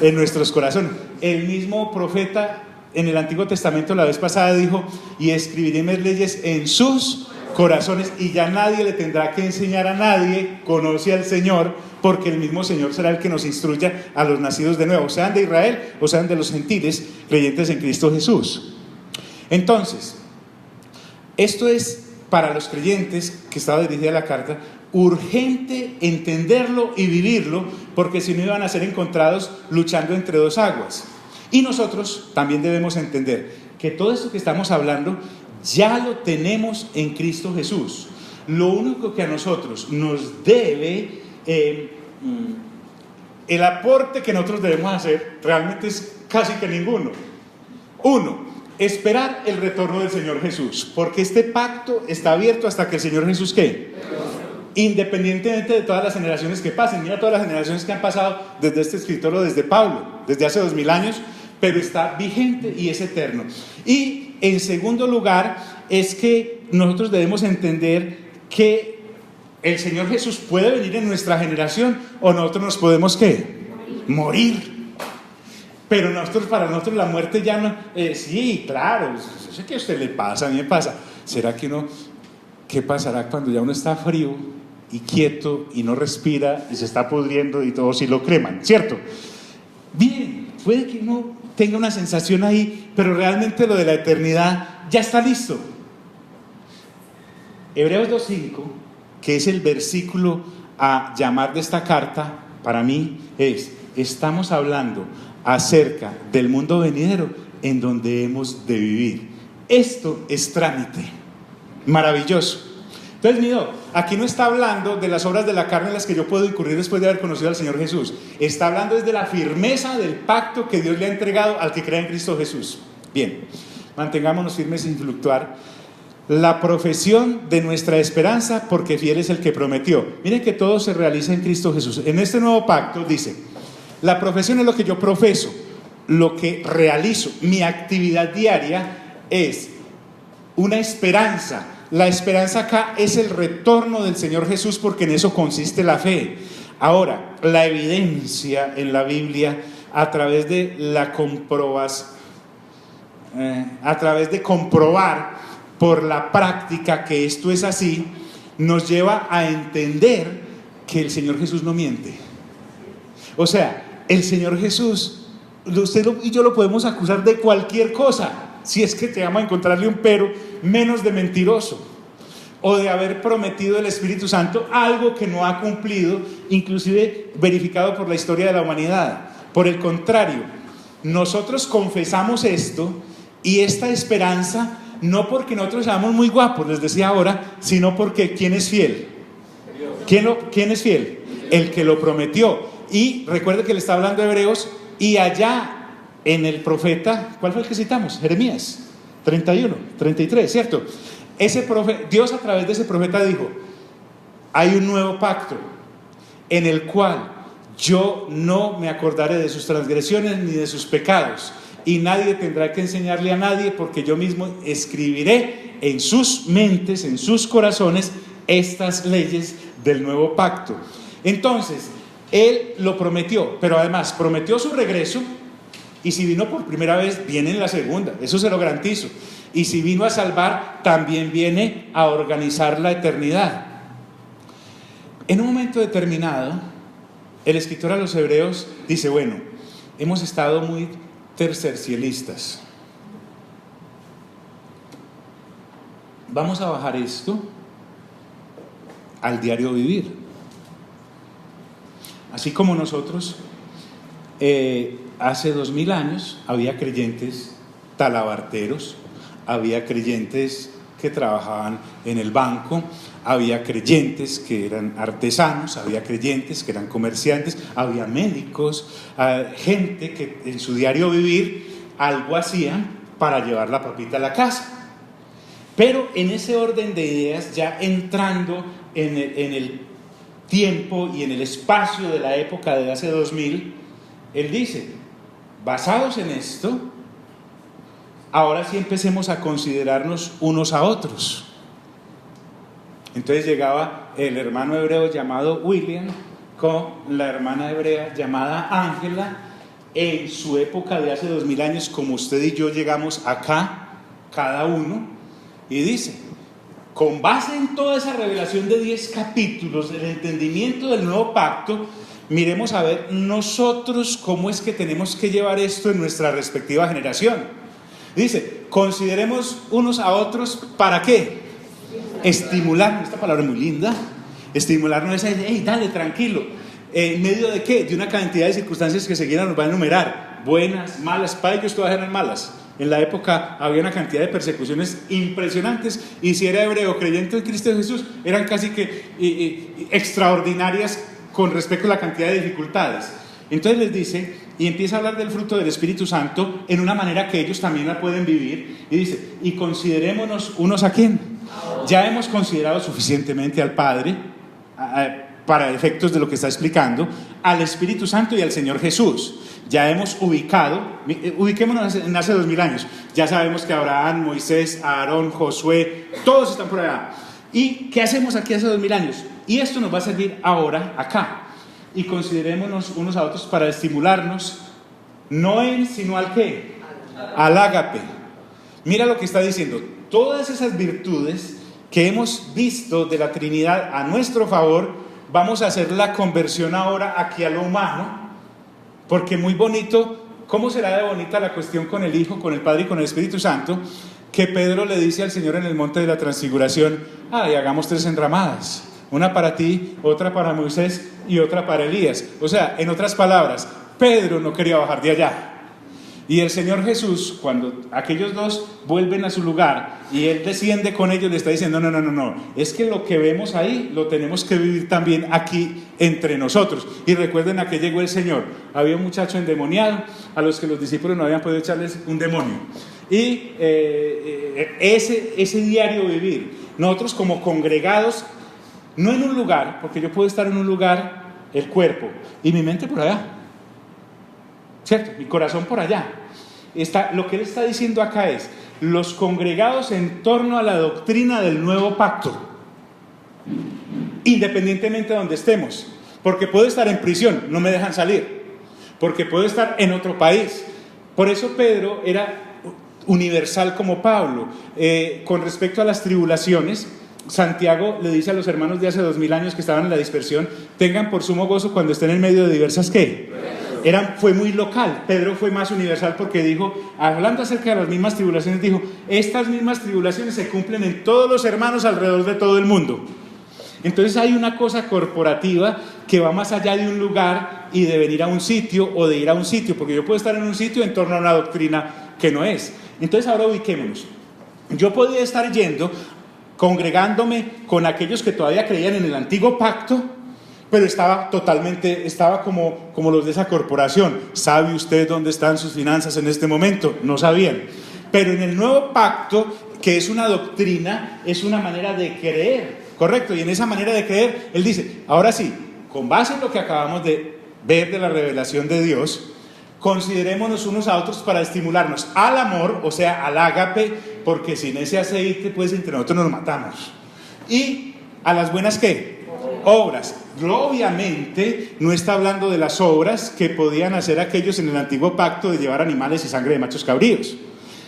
En nuestros corazones. El mismo profeta en el Antiguo Testamento la vez pasada dijo: y escribiré mis leyes en sus corazones, y ya nadie le tendrá que enseñar a nadie, conoce al Señor, porque el mismo Señor será el que nos instruya a los nacidos de nuevo, sean de Israel o sean de los gentiles creyentes en Cristo Jesús. Entonces, esto es para los creyentes, que estaba dirigida la carta, urgente entenderlo y vivirlo, porque si no iban a ser encontrados luchando entre dos aguas. Y nosotros también debemos entender que todo esto que estamos hablando ya lo tenemos en Cristo Jesús. Lo único que a nosotros nos debe, el aporte que nosotros debemos hacer realmente es casi que ninguno. Uno, esperar el retorno del Señor Jesús, porque este pacto está abierto hasta que el Señor Jesús ¿qué? independientemente de todas las generaciones que pasen. Mira todas las generaciones que han pasado desde este escritor o desde Pablo, desde hace 2000 años, pero está vigente y es eterno. Y en segundo lugar, es que nosotros debemos entender que el Señor Jesús puede venir en nuestra generación o nosotros nos podemos ¿qué? Morir. Pero para nosotros la muerte ya no, sí, claro, yo sé que a usted le pasa, a mí me pasa. ¿Será que qué pasará cuando ya uno está frío y quieto y no respira y se está pudriendo y todo si lo creman, ¿cierto? Bien, puede que uno tenga una sensación ahí, pero realmente lo de la eternidad ya está listo. Hebreos 2:5, que es el versículo a llamar de esta carta, para mí estamos hablando acerca del mundo venidero en donde hemos de vivir. Esto es trámite maravilloso. Entonces, mira, aquí no está hablando de las obras de la carne en las que yo puedo incurrir después de haber conocido al Señor Jesús. Está hablando desde la firmeza del pacto que Dios le ha entregado al que cree en Cristo Jesús. Bien, mantengámonos firmes sin fluctuar. La profesión de nuestra esperanza, porque fiel es el que prometió. Miren que todo se realiza en Cristo Jesús. En este nuevo pacto dice, la profesión es lo que yo profeso, lo que realizo, mi actividad diaria es una esperanza. La esperanza acá es el retorno del Señor Jesús, porque en eso consiste la fe. Ahora, la evidencia en la Biblia a través de la comprobación, a través de comprobar por la práctica que esto es así, nos lleva a entender que el Señor Jesús no miente. O sea, el Señor Jesús, usted y yo lo podemos acusar de cualquier cosa, si es que te vamos a encontrarle un pero, menos de mentiroso, o de haber prometido el Espíritu Santo algo que no ha cumplido, inclusive verificado por la historia de la humanidad. Por el contrario, nosotros confesamos esto y esta esperanza, no porque nosotros seamos muy guapos, les decía ahora, sino porque ¿quién es fiel? ¿Quién es fiel? El que lo prometió. Y recuerde que le está hablando de Hebreos, y allá en el profeta, ¿cuál fue el que citamos? Jeremías 31, 33, ¿cierto? Dios a través de ese profeta dijo, hay un nuevo pacto en el cual yo no me acordaré de sus transgresiones ni de sus pecados, y nadie tendrá que enseñarle a nadie, porque yo mismo escribiré en sus mentes, en sus corazones, estas leyes del nuevo pacto. Entonces, Él lo prometió, pero además prometió su regreso, y si vino por primera vez, viene en la segunda, eso se lo garantizo. Y si vino a salvar, también viene a organizar la eternidad. En un momento determinado, el escritor a los Hebreos dice, bueno, hemos estado muy tercercielistas. Vamos a bajar esto al diario vivir. Así como nosotros, hace 2000 años había creyentes talabarteros, había creyentes que trabajaban en el banco, había creyentes que eran artesanos, había creyentes que eran comerciantes, había médicos, gente que en su diario vivir algo hacían para llevar la papita a la casa. Pero en ese orden de ideas, ya entrando en el tiempo y en el espacio de la época de hace 2000, él dice, basados en esto, ahora sí empecemos a considerarnos unos a otros. Entonces llegaba el hermano hebreo llamado William con la hermana hebrea llamada Ángela, en su época de hace 2000 años, como usted y yo llegamos acá, cada uno, y dice, con base en toda esa revelación de 10 capítulos, el entendimiento del nuevo pacto, miremos a ver nosotros cómo es que tenemos que llevar esto en nuestra respectiva generación. Dice, consideremos unos a otros, ¿para qué? Estimular, esta palabra es muy linda, estimularnos esa idea, hey, dale, tranquilo. ¿En medio de qué? De una cantidad de circunstancias que seguida nos van a enumerar, buenas, malas, para ellos todas eran malas. En la época había una cantidad de persecuciones impresionantes, y si era hebreo creyente en Cristo Jesús, eran casi que extraordinarias con respecto a la cantidad de dificultades. Entonces les dice, y empieza a hablar del fruto del Espíritu Santo en una manera que ellos también la pueden vivir, y dice, y considerémonos unos a quién. Ya hemos considerado suficientemente al Padre, para efectos de lo que está explicando, al Espíritu Santo y al Señor Jesús. Ya hemos ubiquémonos en hace 2000 años, ya sabemos que Abraham, Moisés, Aarón, Josué, todos están por allá. ¿Y qué hacemos aquí hace 2000 años? Y esto nos va a servir ahora, acá. Y considerémonos unos a otros para estimularnos, no en, sino al ¿qué? Al ágape. Mira lo que está diciendo, todas esas virtudes que hemos visto de la Trinidad a nuestro favor, vamos a hacer la conversión ahora aquí a lo humano, porque muy bonito, ¿cómo será de bonita la cuestión con el Hijo, con el Padre y con el Espíritu Santo? Que Pedro le dice al Señor en el monte de la transfiguración, y hagamos 3 enramadas, una para ti, otra para Moisés y otra para Elías. O sea, en otras palabras, Pedro no quería bajar de allá. Y el Señor Jesús, cuando aquellos dos vuelven a su lugar y Él desciende con ellos, le está diciendo, no, es que lo que vemos ahí lo tenemos que vivir también aquí entre nosotros. Y recuerden a que llegó el Señor, había un muchacho endemoniado a los que los discípulos no habían podido echarles un demonio. Y ese diario vivir, nosotros como congregados, no en un lugar, porque yo puedo estar en un lugar, el cuerpo, y mi mente por allá, ¿cierto? Mi corazón por allá. Lo que él está diciendo acá es, los congregados en torno a la doctrina del nuevo pacto, independientemente de donde estemos, porque puedo estar en prisión, no me dejan salir, porque puedo estar en otro país. Por eso Pedro era universal como Pablo. Con respecto a las tribulaciones, Santiago le dice a los hermanos de hace 2000 años que estaban en la dispersión, tengan por sumo gozo cuando estén en medio de diversas ¿qué? Fue muy local. Pedro fue más universal porque dijo, hablando acerca de las mismas tribulaciones, dijo, estas mismas tribulaciones se cumplen en todos los hermanos alrededor de todo el mundo. Entonces hay una cosa corporativa que va más allá de un lugar y de venir a un sitio o de ir a un sitio, porque yo puedo estar en un sitio en torno a una doctrina que no es. Entonces ahora ubiquémonos. Yo podía estar yendo, congregándome con aquellos que todavía creían en el antiguo pacto, pero estaba como los de esa corporación. ¿Sabe usted dónde están sus finanzas en este momento? No sabían. Pero en el nuevo pacto, que es una doctrina, es una manera de creer, ¿correcto? Y en esa manera de creer, él dice, ahora sí, con base en lo que acabamos de ver de la revelación de Dios, considerémonos unos a otros para estimularnos al amor, o sea, al ágape, porque sin ese aceite, pues entre nosotros nos matamos. Y a las buenas, ¿qué? Obras. Obviamente no está hablando de las obras que podían hacer aquellos en el antiguo pacto de llevar animales y sangre de machos cabríos.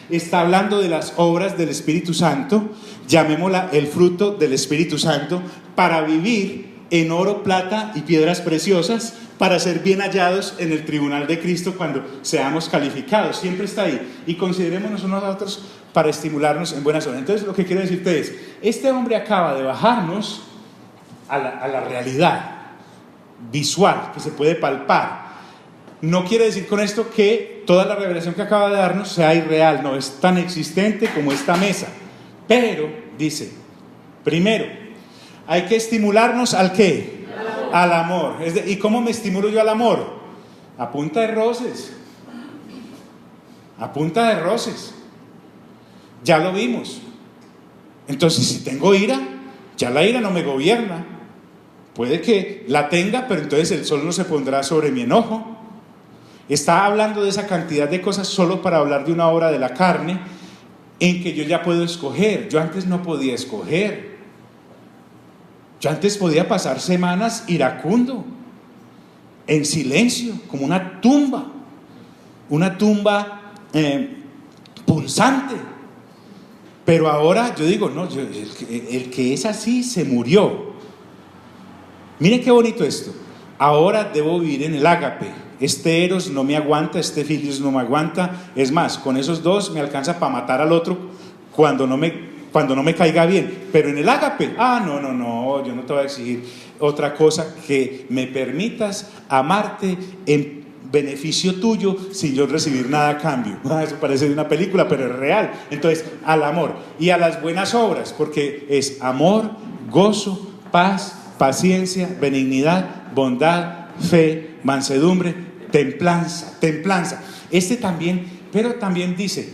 Está hablando de las obras del Espíritu Santo, llamémosla el fruto del Espíritu Santo, para vivir en oro, plata y piedras preciosas, para ser bien hallados en el tribunal de Cristo cuando seamos calificados. Siempre está ahí. Y considerémonos unos a otros para estimularnos en buenas obras. Entonces lo que quiero decirte es, este hombre acaba de bajarnos a la realidad visual que se puede palpar. No quiere decir con esto que toda la revelación que acaba de darnos sea irreal, no, es tan existente como esta mesa. Pero, dice, primero, hay que estimularnos ¿al qué? Al amor. ¿Y cómo me estimulo yo al amor? A punta de roces. A punta de roces. Ya lo vimos. Entonces, si tengo ira, ya la ira no me gobierna. Puede que la tenga, pero entonces el sol no se pondrá sobre mi enojo. Está hablando de esa cantidad de cosas solo para hablar de una obra de la carne en que yo ya puedo escoger. Yo antes no podía escoger. Yo antes podía pasar semanas iracundo, en silencio, como una tumba punzante. Pero ahora yo digo, no, el que es así se murió. Miren qué bonito esto. Ahora debo vivir en el ágape. Este eros no me aguanta, este filios no me aguanta. Es más, con esos dos me alcanza para matar al otro cuando no me caiga bien. Pero en el ágape, no, yo no te voy a exigir otra cosa que me permitas amarte en beneficio tuyo sin yo recibir nada a cambio. Eso parece de una película, pero es real. Entonces, al amor y a las buenas obras, porque es amor, gozo, paz, paciencia, benignidad, bondad, fe, mansedumbre, templanza. Pero también dice,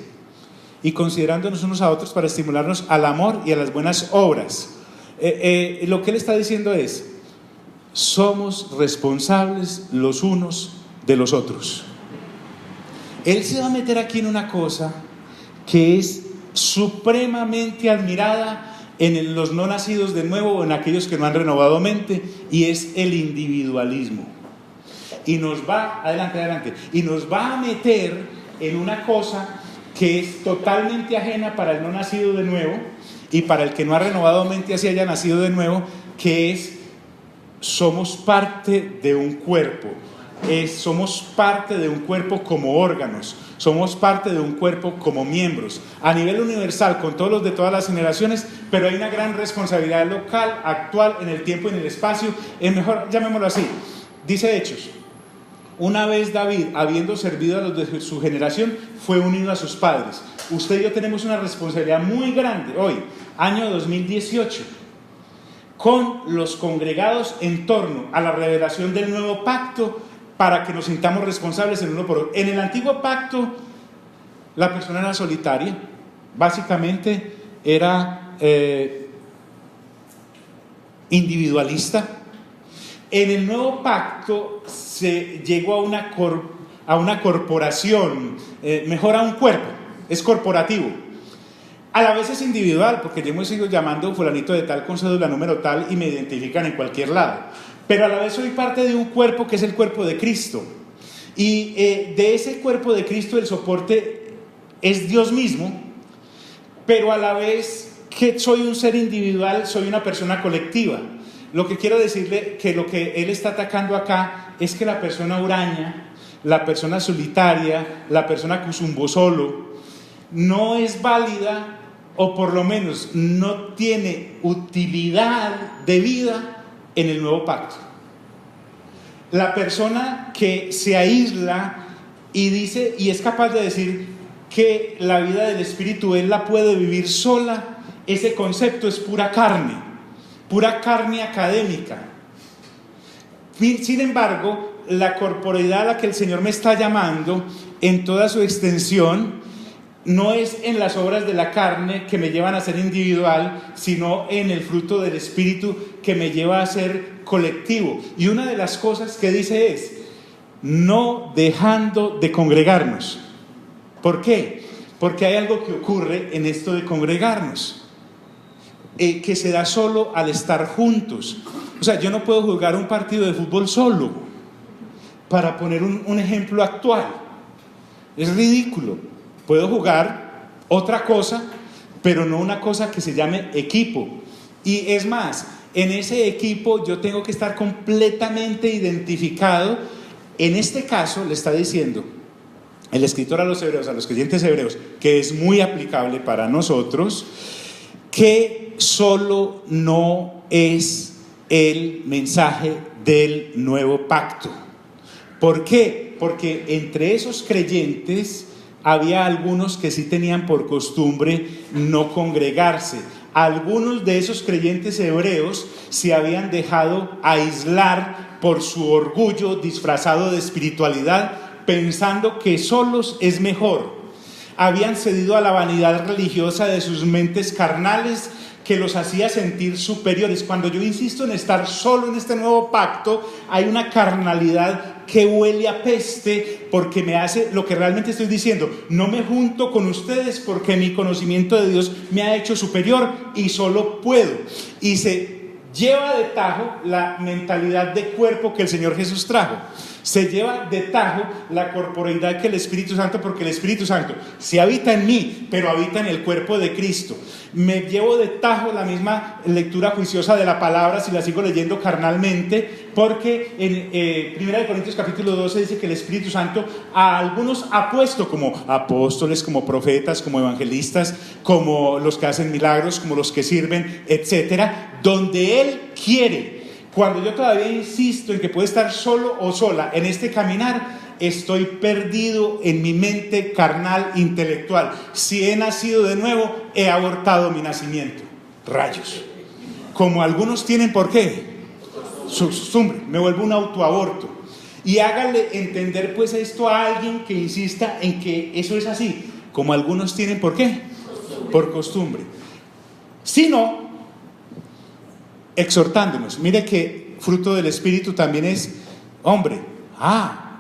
y considerándonos unos a otros para estimularnos al amor y a las buenas obras. Lo que él está diciendo es, somos responsables los unos de los otros. Él se va a meter aquí en una cosa que es supremamente admirada en los no nacidos de nuevo o en aquellos que no han renovado mente, y es el individualismo. Y nos va, adelante, y nos va a meter en una cosa que es totalmente ajena para el no nacido de nuevo y para el que no ha renovado mente así haya nacido de nuevo, que es: somos parte de un cuerpo. Somos parte de un cuerpo como órganos, somos parte de un cuerpo como miembros, a nivel universal, con todos los de todas las generaciones, pero hay una gran responsabilidad local, actual, en el tiempo y en el espacio. Mejor llamémoslo así. Dice Hechos: una vez David, habiendo servido a los de su generación, fue unido a sus padres. Usted y yo tenemos una responsabilidad muy grande hoy, año 2018, con los congregados en torno a la revelación del nuevo pacto, para que nos sintamos responsables el uno por otro. En el antiguo pacto, la persona era solitaria, básicamente era individualista. En el nuevo pacto se llegó a una corporación, mejor a un cuerpo, es corporativo. A la vez es individual, porque yo me sigo llamando fulanito de tal con cédula número tal y me identifican en cualquier lado. Pero a la vez soy parte de un cuerpo que es el cuerpo de Cristo. Y de ese cuerpo de Cristo el soporte es Dios mismo, pero a la vez que soy un ser individual, soy una persona colectiva. Lo que quiero decirle, que lo que él está atacando acá es que la persona huraña, la persona solitaria, la persona cusumbo solo, no es válida, o por lo menos no tiene utilidad de vida en el nuevo pacto. La persona que se aísla y dice, y es capaz de decir que la vida del Espíritu él la puede vivir sola, ese concepto es pura carne académica. Sin embargo, la corporeidad a la que el Señor me está llamando en toda su extensión no es en las obras de la carne que me llevan a ser individual, sino en el fruto del Espíritu que me lleva a ser colectivo. Y una de las cosas que dice es: no dejando de congregarnos. ¿Por qué? Porque hay algo que ocurre en esto de congregarnos, que se da solo al estar juntos. O sea, yo no puedo jugar un partido de fútbol solo, para poner un ejemplo actual. Es ridículo. Puedo jugar otra cosa, pero no una cosa que se llame equipo. Y es más, en ese equipo yo tengo que estar completamente identificado. En este caso le está diciendo el escritor a los hebreos, a los creyentes hebreos, que es muy aplicable para nosotros, que solo no es el mensaje del nuevo pacto. ¿Por qué? Porque entre esos creyentes había algunos que sí tenían por costumbre no congregarse. Algunos de esos creyentes hebreos se habían dejado aislar por su orgullo disfrazado de espiritualidad, pensando que solos es mejor. Habían cedido a la vanidad religiosa de sus mentes carnales, que los hacía sentir superiores. Cuando yo insisto en estar solo en este nuevo pacto, hay una carnalidad que huele a peste, porque me hace lo que realmente estoy diciendo: no me junto con ustedes porque mi conocimiento de Dios me ha hecho superior y solo puedo. Y se lleva de tajo la mentalidad de cuerpo que el Señor Jesús trajo. Se lleva de tajo la corporeidad que el Espíritu Santo, porque el Espíritu Santo sí habita en mí, pero habita en el cuerpo de Cristo. Me llevo de tajo la misma lectura juiciosa de la palabra si la sigo leyendo carnalmente, porque en 1 Corintios capítulo 12 dice que el Espíritu Santo a algunos ha puesto como apóstoles, como profetas, como evangelistas, como los que hacen milagros, como los que sirven, etcétera, donde Él quiere. Cuando yo todavía insisto en que puedo estar solo o sola en este caminar, estoy perdido en mi mente carnal intelectual. Si he nacido de nuevo, he abortado mi nacimiento. Rayos. Como algunos tienen, ¿por qué? Su costumbre. Me vuelvo un autoaborto. Y hágale entender pues esto a alguien que insista en que eso es así. Como algunos tienen, ¿por qué? Por costumbre. Si no, exhortándonos. Mire que fruto del Espíritu también es, hombre,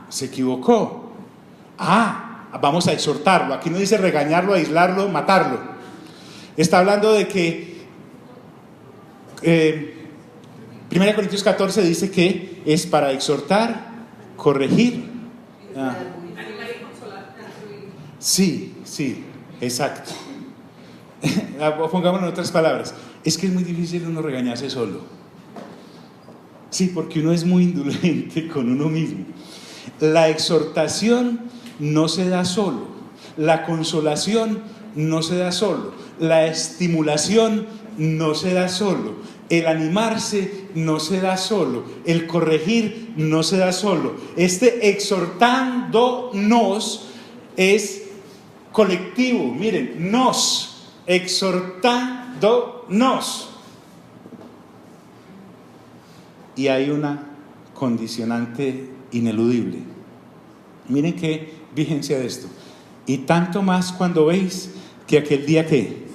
se equivocó, vamos a exhortarlo. Aquí no dice regañarlo, aislarlo, matarlo. Está hablando de que 1 Corintios 14 dice que es para exhortar, corregir. Sí, exacto. Pongámoslo en otras palabras. Es que es muy difícil uno regañarse solo. Sí, porque uno es muy indulgente con uno mismo. La exhortación no se da solo. La consolación no se da solo. La estimulación no se da solo. El animarse no se da solo. El corregir no se da solo. Este exhortándonos es colectivo. Miren, exhortándonos. Y hay una condicionante ineludible. Miren qué vigencia de esto. Y tanto más cuando veis que aquel día que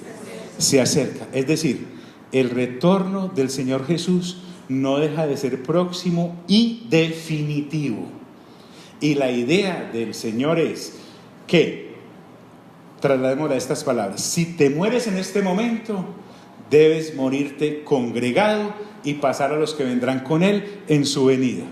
se acerca. Es decir, el retorno del Señor Jesús no deja de ser próximo y definitivo. Y la idea del Señor es que, trasladémosla a estas palabras, si te mueres en este momento, debes morirte congregado y pasar a los que vendrán con Él en su venida.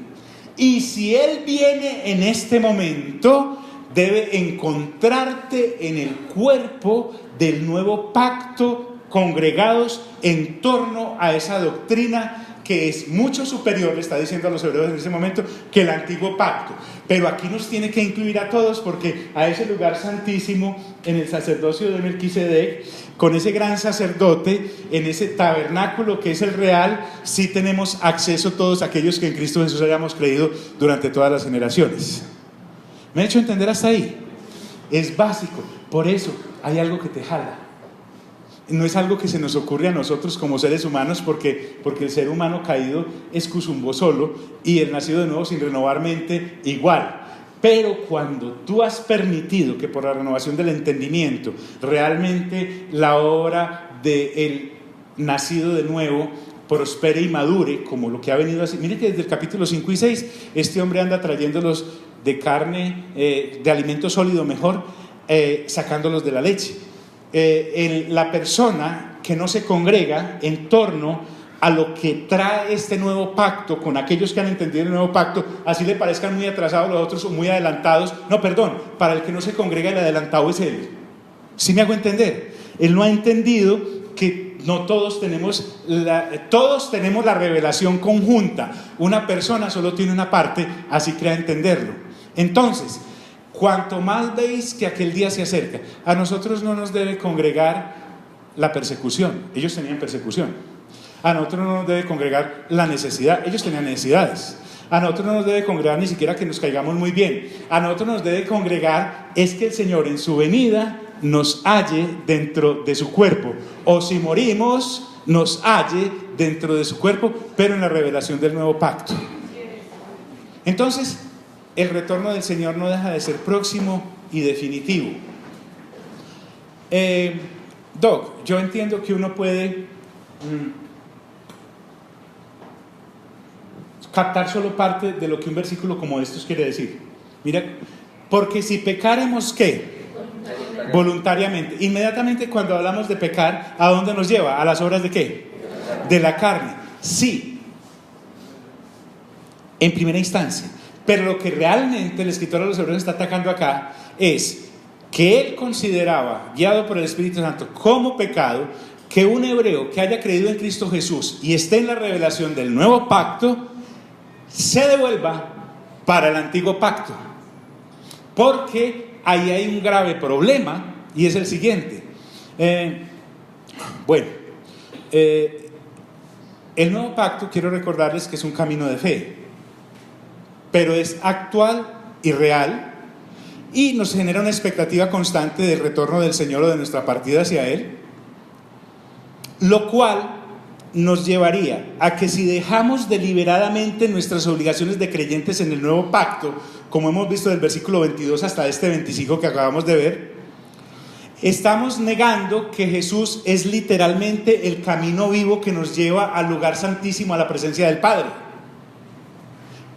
Y si Él viene en este momento, debe encontrarte en el cuerpo del nuevo pacto, congregados en torno a esa doctrina que es mucho superior, le está diciendo a los hebreos en ese momento, que el antiguo pacto. Pero aquí nos tiene que incluir a todos, porque a ese lugar santísimo, en el sacerdocio de Melquisedec, con ese gran sacerdote, en ese tabernáculo que es el real, sí tenemos acceso todos aquellos que en Cristo Jesús hayamos creído durante todas las generaciones. ¿Me he hecho entender hasta ahí? Es básico. Por eso hay algo que te jala. No es algo que se nos ocurre a nosotros como seres humanos, porque el ser humano caído es cusumbo solo, y el nacido de nuevo sin renovar mente igual. Pero cuando tú has permitido que por la renovación del entendimiento realmente la obra del nacido de nuevo prospere y madure, como lo que ha venido así. Mire que desde el capítulo 5 y 6 este hombre anda trayéndolos de carne, de alimento sólido mejor, sacándolos de la leche. La persona que no se congrega en torno a lo que trae este nuevo pacto con aquellos que han entendido el nuevo pacto, así le parezcan muy atrasados los otros o muy adelantados, para el que no se congrega, el adelantado es él. ¿Sí me hago entender? Él no ha entendido que no todos tenemos la revelación conjunta. Una persona solo tiene una parte, así crea entenderlo. Entonces, cuanto más veis que aquel día se acerca, a nosotros no nos debe congregar la persecución. Ellos tenían persecución. A nosotros no nos debe congregar la necesidad. Ellos tenían necesidades. A nosotros no nos debe congregar ni siquiera que nos caigamos muy bien. A nosotros nos debe congregar es que el Señor en su venida nos halle dentro de su cuerpo. O si morimos, nos halle dentro de su cuerpo, pero en la revelación del nuevo pacto. Entonces, el retorno del Señor no deja de ser próximo y definitivo. Doc, yo entiendo que uno puede captar solo parte de lo que un versículo como estos quiere decir. Mira, porque si pecáremos, ¿qué? Voluntariamente. Inmediatamente cuando hablamos de pecar, ¿a dónde nos lleva? ¿A las obras de qué? De la carne. Sí, en primera instancia. Pero lo que realmente el escritor de los Hebreos está atacando acá es que él consideraba, guiado por el Espíritu Santo, como pecado que un hebreo que haya creído en Cristo Jesús y esté en la revelación del nuevo pacto se devuelva para el antiguo pacto. Porque ahí hay un grave problema, y es el siguiente. El nuevo pacto, quiero recordarles que es un camino de fe, pero es actual y real, y nos genera una expectativa constante del retorno del Señor o de nuestra partida hacia Él, lo cual nos llevaría a que si dejamos deliberadamente nuestras obligaciones de creyentes en el nuevo pacto, como hemos visto del versículo 22 hasta este 25 que acabamos de ver, estamos negando que Jesús es literalmente el camino vivo que nos lleva al lugar santísimo, a la presencia del Padre.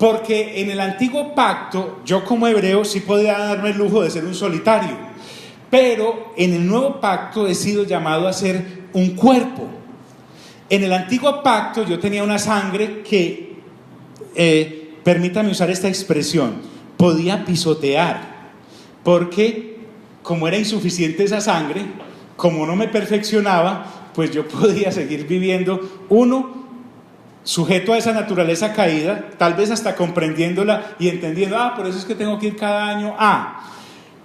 Porque en el antiguo pacto, yo como hebreo sí podía darme el lujo de ser un solitario, pero en el nuevo pacto he sido llamado a ser un cuerpo. En el antiguo pacto yo tenía una sangre que, permítame usar esta expresión, podía pisotear, porque como era insuficiente esa sangre, como no me perfeccionaba, pues yo podía seguir viviendo, sujeto a esa naturaleza caída, tal vez hasta comprendiéndola y entendiendo, por eso es que tengo que ir cada año,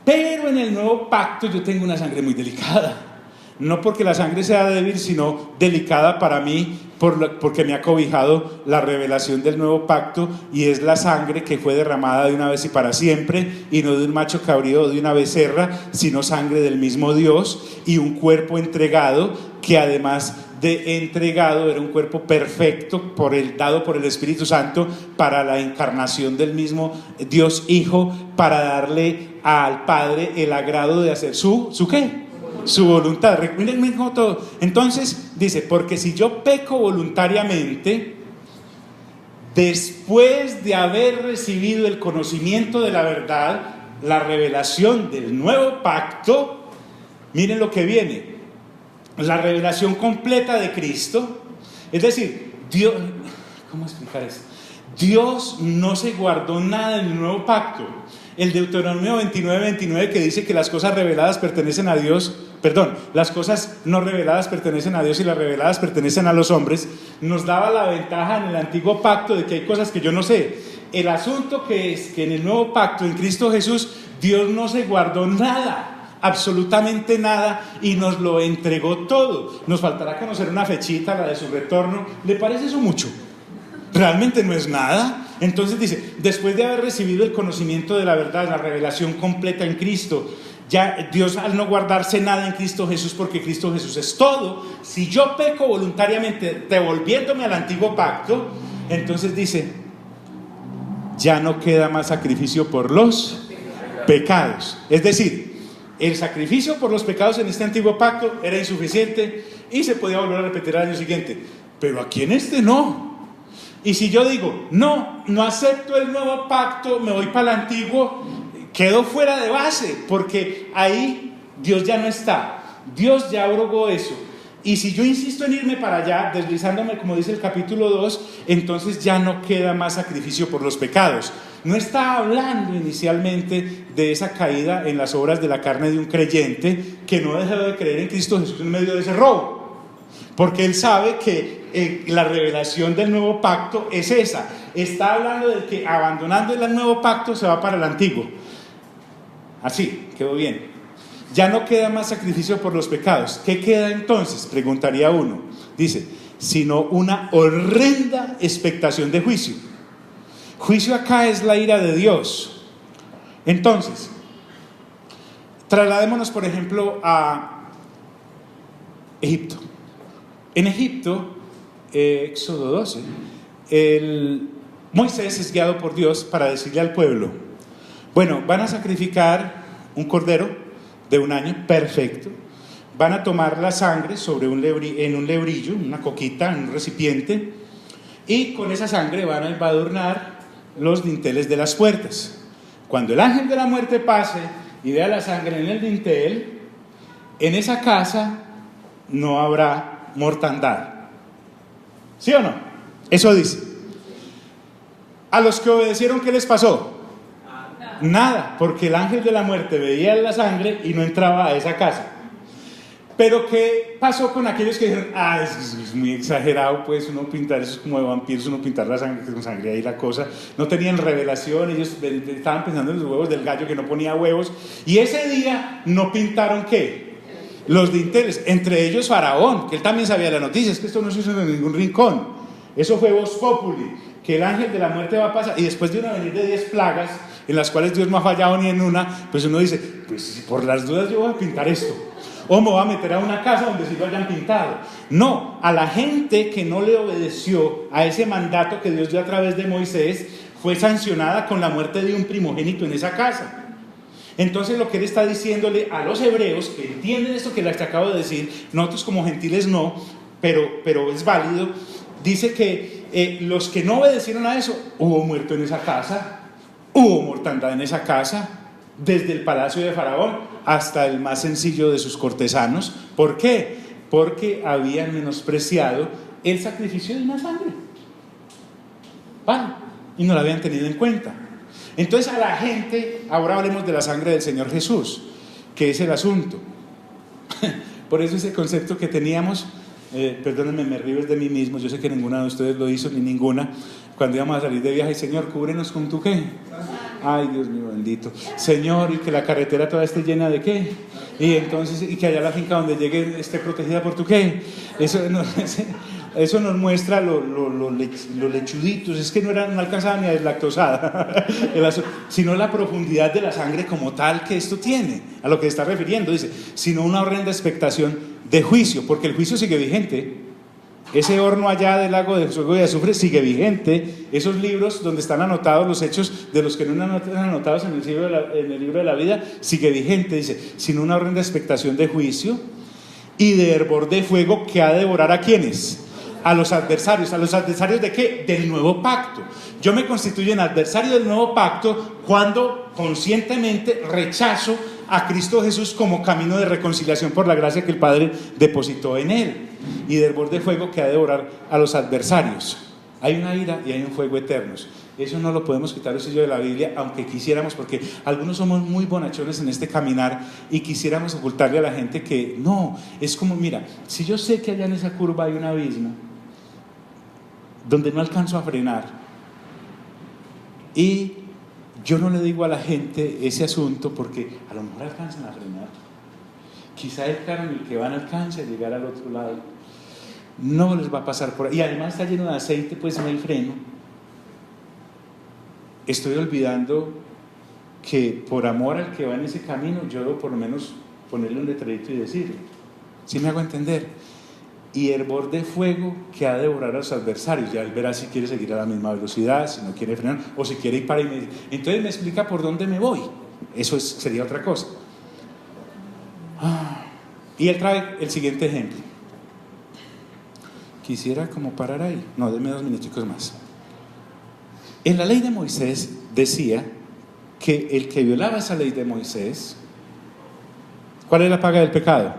pero en el nuevo pacto yo tengo una sangre muy delicada, no porque la sangre sea débil, sino delicada para mí, porque me ha cobijado la revelación del nuevo pacto, y es la sangre que fue derramada de una vez y para siempre, y no de un macho cabrío o de una becerra, sino sangre del mismo Dios, y un cuerpo entregado, que además de entregado era un cuerpo perfecto dado por el Espíritu Santo para la encarnación del mismo Dios Hijo, para darle al Padre el agrado de hacer su ¿qué? Su voluntad. Miren cómo todo. Entonces dice, porque si yo peco voluntariamente, después de haber recibido el conocimiento de la verdad, la revelación del nuevo pacto, miren lo que viene, la revelación completa de Cristo. Es decir, Dios, ¿cómo explicar eso? Dios no se guardó nada en el nuevo pacto. El Deuteronomio 29:29, que dice que las cosas reveladas pertenecen a Dios, las cosas no reveladas pertenecen a Dios y las reveladas pertenecen a los hombres, nos daba la ventaja en el antiguo pacto de que hay cosas que yo no sé. El asunto que es que en el nuevo pacto, en Cristo Jesús, Dios no se guardó nada, absolutamente nada, y nos lo entregó todo. Nos faltará conocer una fechita, la de su retorno. ¿Le parece eso mucho? Realmente no es nada. Entonces dice, después de haber recibido el conocimiento de la verdad, la revelación completa en Cristo, ya Dios, al no guardarse nada en Cristo Jesús, porque Cristo Jesús es todo, si yo peco voluntariamente devolviéndome al antiguo pacto, entonces dice, ya no queda más sacrificio por los pecados. Es decir, el sacrificio por los pecados en este antiguo pacto era insuficiente y se podía volver a repetir al año siguiente, pero aquí en este no. Y si yo digo, no acepto el nuevo pacto, me voy para el antiguo, quedo fuera de base, porque ahí Dios ya no está, Dios ya abrogó eso. Y si yo insisto en irme para allá, deslizándome como dice el capítulo 2, entonces ya no queda más sacrificio por los pecados. No está hablando inicialmente de esa caída en las obras de la carne de un creyente que no ha dejado de creer en Cristo Jesús en medio de ese robo, porque él sabe que la revelación del nuevo pacto es esa. Está hablando del que abandonando el nuevo pacto se va para el antiguo. Así, quedó bien. Ya no queda más sacrificio por los pecados. ¿Qué queda entonces? Preguntaría uno. Dice, sino una horrenda expectación de juicio. Juicio acá es la ira de Dios. Entonces, trasladémonos por ejemplo a Egipto. En Egipto, Éxodo 12, Moisés es guiado por Dios para decirle al pueblo, bueno, van a sacrificar un cordero de un año perfecto, van a tomar la sangre en un lebrillo, una coquita, en un recipiente, y con esa sangre van a embadurnar los dinteles de las puertas. Cuando el ángel de la muerte pase y vea la sangre en el dintel, en esa casa no habrá mortandad. ¿Sí o no? Eso dice. A los que obedecieron, ¿qué les pasó? Nada, porque el ángel de la muerte veía la sangre y no entraba a esa casa. Pero ¿qué pasó con aquellos que dijeron, es muy exagerado, pues uno pintar, eso es como de vampiros, uno pintar la sangre con sangre ahí la cosa? No tenían revelación, ellos estaban pensando en los huevos del gallo que no ponía huevos, y ese día no pintaron ¿qué? Los dinteles, entre ellos Faraón, que él también sabía la noticia, es que esto no se hizo en ningún rincón, eso fue Vox Populi, que el ángel de la muerte va a pasar, y después de una venir de 10 plagas, en las cuales Dios no ha fallado ni en una, pues uno dice, pues por las dudas yo voy a pintar esto, o me voy a meter a una casa donde sí lo hayan pintado. No, a la gente que no le obedeció a ese mandato que Dios dio a través de Moisés, fue sancionada con la muerte de un primogénito en esa casa. Entonces lo que él está diciéndole a los hebreos, que entienden esto que les acabo de decir, nosotros como gentiles no, pero es válido, dice que los que no obedecieron a eso, hubo muerto en esa casa, hubo mortandad en esa casa, desde el palacio de Faraón hasta el más sencillo de sus cortesanos. ¿Por qué? Porque habían menospreciado el sacrificio de una sangre, ¿vale? Y no la habían tenido en cuenta. Entonces a la gente, ahora hablemos de la sangre del Señor Jesús, que es el asunto. Por eso ese concepto que teníamos, perdónenme, me río de mí mismo, yo sé que ninguna de ustedes lo hizo, ni ninguna, cuando íbamos a salir de viaje: Señor, cúbrenos con tu ¿qué? Ay, Dios mío bendito, Señor, y que la carretera toda esté llena de ¿qué? Y entonces, y que allá la finca donde llegue esté protegida por tu ¿qué? Eso nos muestra lo lechuditos, es que no alcanzaban ni a deslactosada, sino la profundidad de la sangre como tal que esto tiene, a lo que se está refiriendo. Dice, sino una horrenda expectación de juicio, porque el juicio sigue vigente. Ese horno allá del lago de fuego y azufre sigue vigente. Esos libros donde están anotados los hechos de los que no están anotados en el libro de la vida, sigue vigente. Dice, sino una horrenda expectación de juicio y de hervor de fuego que ha de devorar ¿a quiénes? A los adversarios. ¿A los adversarios de qué? Del nuevo pacto. Yo me constituyo en adversario del nuevo pacto cuando conscientemente rechazo a Cristo Jesús como camino de reconciliación por la gracia que el Padre depositó en Él. Y del hervor de fuego que ha de devorar a los adversarios. Hay una ira y hay un fuego eternos. Eso no lo podemos quitar el sello de la Biblia, aunque quisiéramos, porque algunos somos muy bonachones en este caminar y quisiéramos ocultarle a la gente que no, es como, mira, si yo sé que allá en esa curva hay un abismo donde no alcanzo a frenar y yo no le digo a la gente ese asunto porque a lo mejor alcanzan a frenar, quizá el carro en el que van alcance a llegar al otro lado, no les va a pasar por ahí, y además está lleno de aceite, pues no hay freno. Estoy olvidando que por amor al que va en ese camino, yo debo por lo menos ponerle un letrerito y decirle, ¿sí me hago entender? Y hervor de fuego que ha de devorar a los adversarios. Ya él verá si quiere seguir a la misma velocidad, si no quiere frenar, o si quiere ir para ahí. Entonces me explica por dónde me voy. Eso sería otra cosa. Y él trae el siguiente ejemplo. Quisiera como parar ahí. No, denme 2 minuticos más. En la ley de Moisés decía que el que violaba esa ley de Moisés, ¿cuál es la paga del pecado?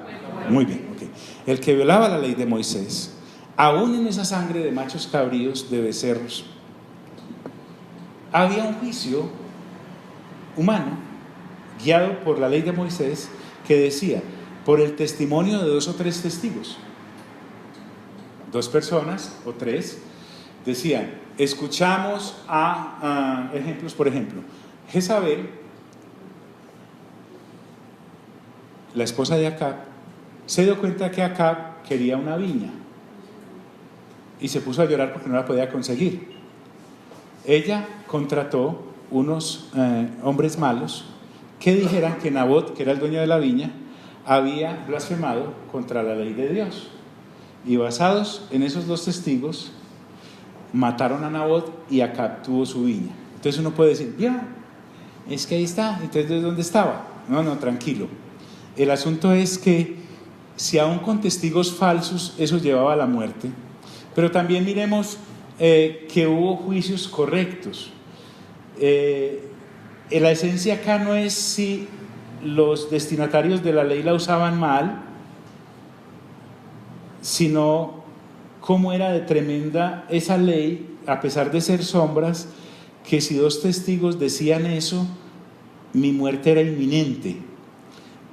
Muy bien, okay. El que violaba la ley de Moisés, aún en esa sangre de machos cabríos, de becerros, había un juicio humano guiado por la ley de Moisés que decía, por el testimonio de 2 o 3 testigos, 2 personas o 3 decían, escuchamos a ejemplos, por ejemplo, Jezabel, la esposa de Acab, se dio cuenta que Acab quería una viña y se puso a llorar porque no la podía conseguir. Ella contrató unos hombres malos que dijeran que Nabot, que era el dueño de la viña, había blasfemado contra la ley de Dios. Y basados en esos 2 testigos, mataron a Nabot y Acab tuvo su viña. Entonces uno puede decir, ya, es que ahí está, entonces ¿de dónde estaba? No, tranquilo. El asunto es que si aún con testigos falsos eso llevaba a la muerte, pero también miremos que hubo juicios correctos. La esencia acá no es si los destinatarios de la ley la usaban mal, sino cómo era de tremenda esa ley, a pesar de ser sombras, que si 2 testigos decían eso, mi muerte era inminente.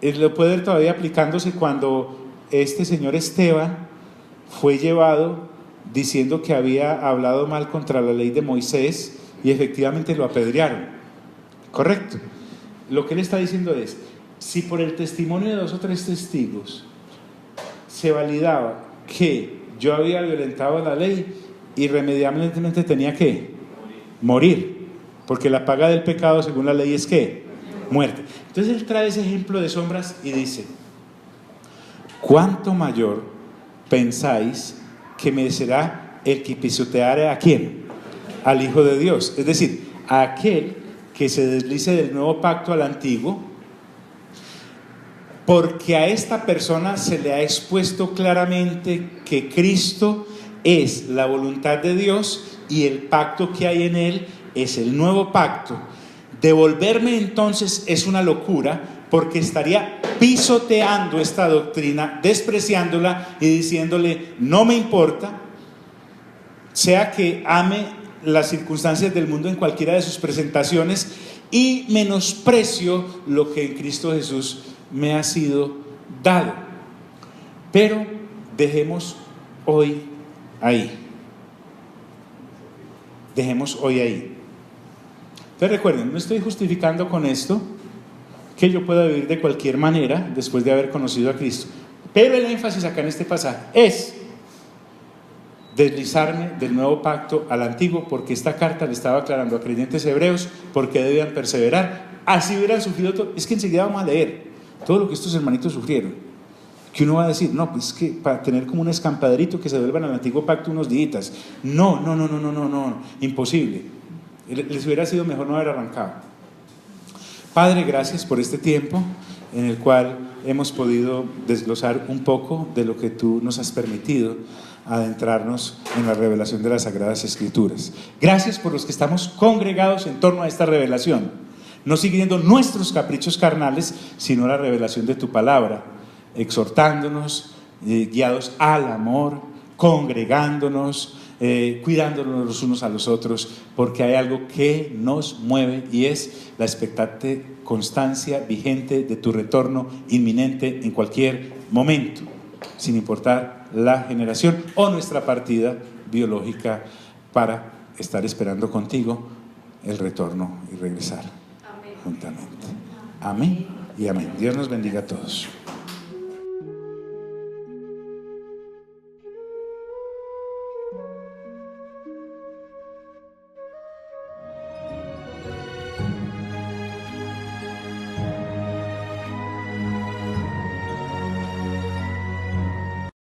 Lo puede ver todavía aplicándose cuando este señor Esteban fue llevado diciendo que había hablado mal contra la ley de Moisés y efectivamente lo apedrearon. ¿Correcto? Lo que él está diciendo es, si por el testimonio de 2 o 3 testigos se validaba que yo había violentado la ley, irremediablemente tenía que morir, porque la paga del pecado según la ley es ¿qué? Muerte. Entonces él trae ese ejemplo de sombras y dice, ¿cuánto mayor pensáis que merecerá el que pisoteare a quién? Al Hijo de Dios, es decir, a aquel que se deslice del nuevo pacto al antiguo, porque a esta persona se le ha expuesto claramente que Cristo es la voluntad de Dios y el pacto que hay en él es el nuevo pacto. Devolverme entonces es una locura, porque estaría pisoteando esta doctrina, despreciándola y diciéndole no me importa, sea que ame las circunstancias del mundo en cualquiera de sus presentaciones y menosprecio lo que en Cristo Jesús me ha sido dado. Pero dejemos hoy ahí. Dejemos hoy ahí. Entonces recuerden, no estoy justificando con esto que yo pueda vivir de cualquier manera después de haber conocido a Cristo, pero el énfasis acá en este pasaje es deslizarme del nuevo pacto al antiguo, porque esta carta le estaba aclarando a creyentes hebreos por qué debían perseverar, así hubieran sufrido todo. Es que enseguida vamos a leer todo lo que estos hermanitos sufrieron, que uno va a decir, no, pues que para tener como un escampaderito que se vuelvan al antiguo pacto unos días, no, imposible, les hubiera sido mejor no haber arrancado. Padre, gracias por este tiempo en el cual hemos podido desglosar un poco de lo que tú nos has permitido adentrarnos en la revelación de las Sagradas Escrituras. Gracias por los que estamos congregados en torno a esta revelación, no siguiendo nuestros caprichos carnales, sino la revelación de tu palabra, exhortándonos, guiados al amor, congregándonos, cuidándonos los unos a los otros, porque hay algo que nos mueve y es la expectante constancia vigente de tu retorno inminente en cualquier momento, sin importar la generación o nuestra partida biológica, para estar esperando contigo el retorno y regresar juntamente. Amén y amén. Dios nos bendiga a todos.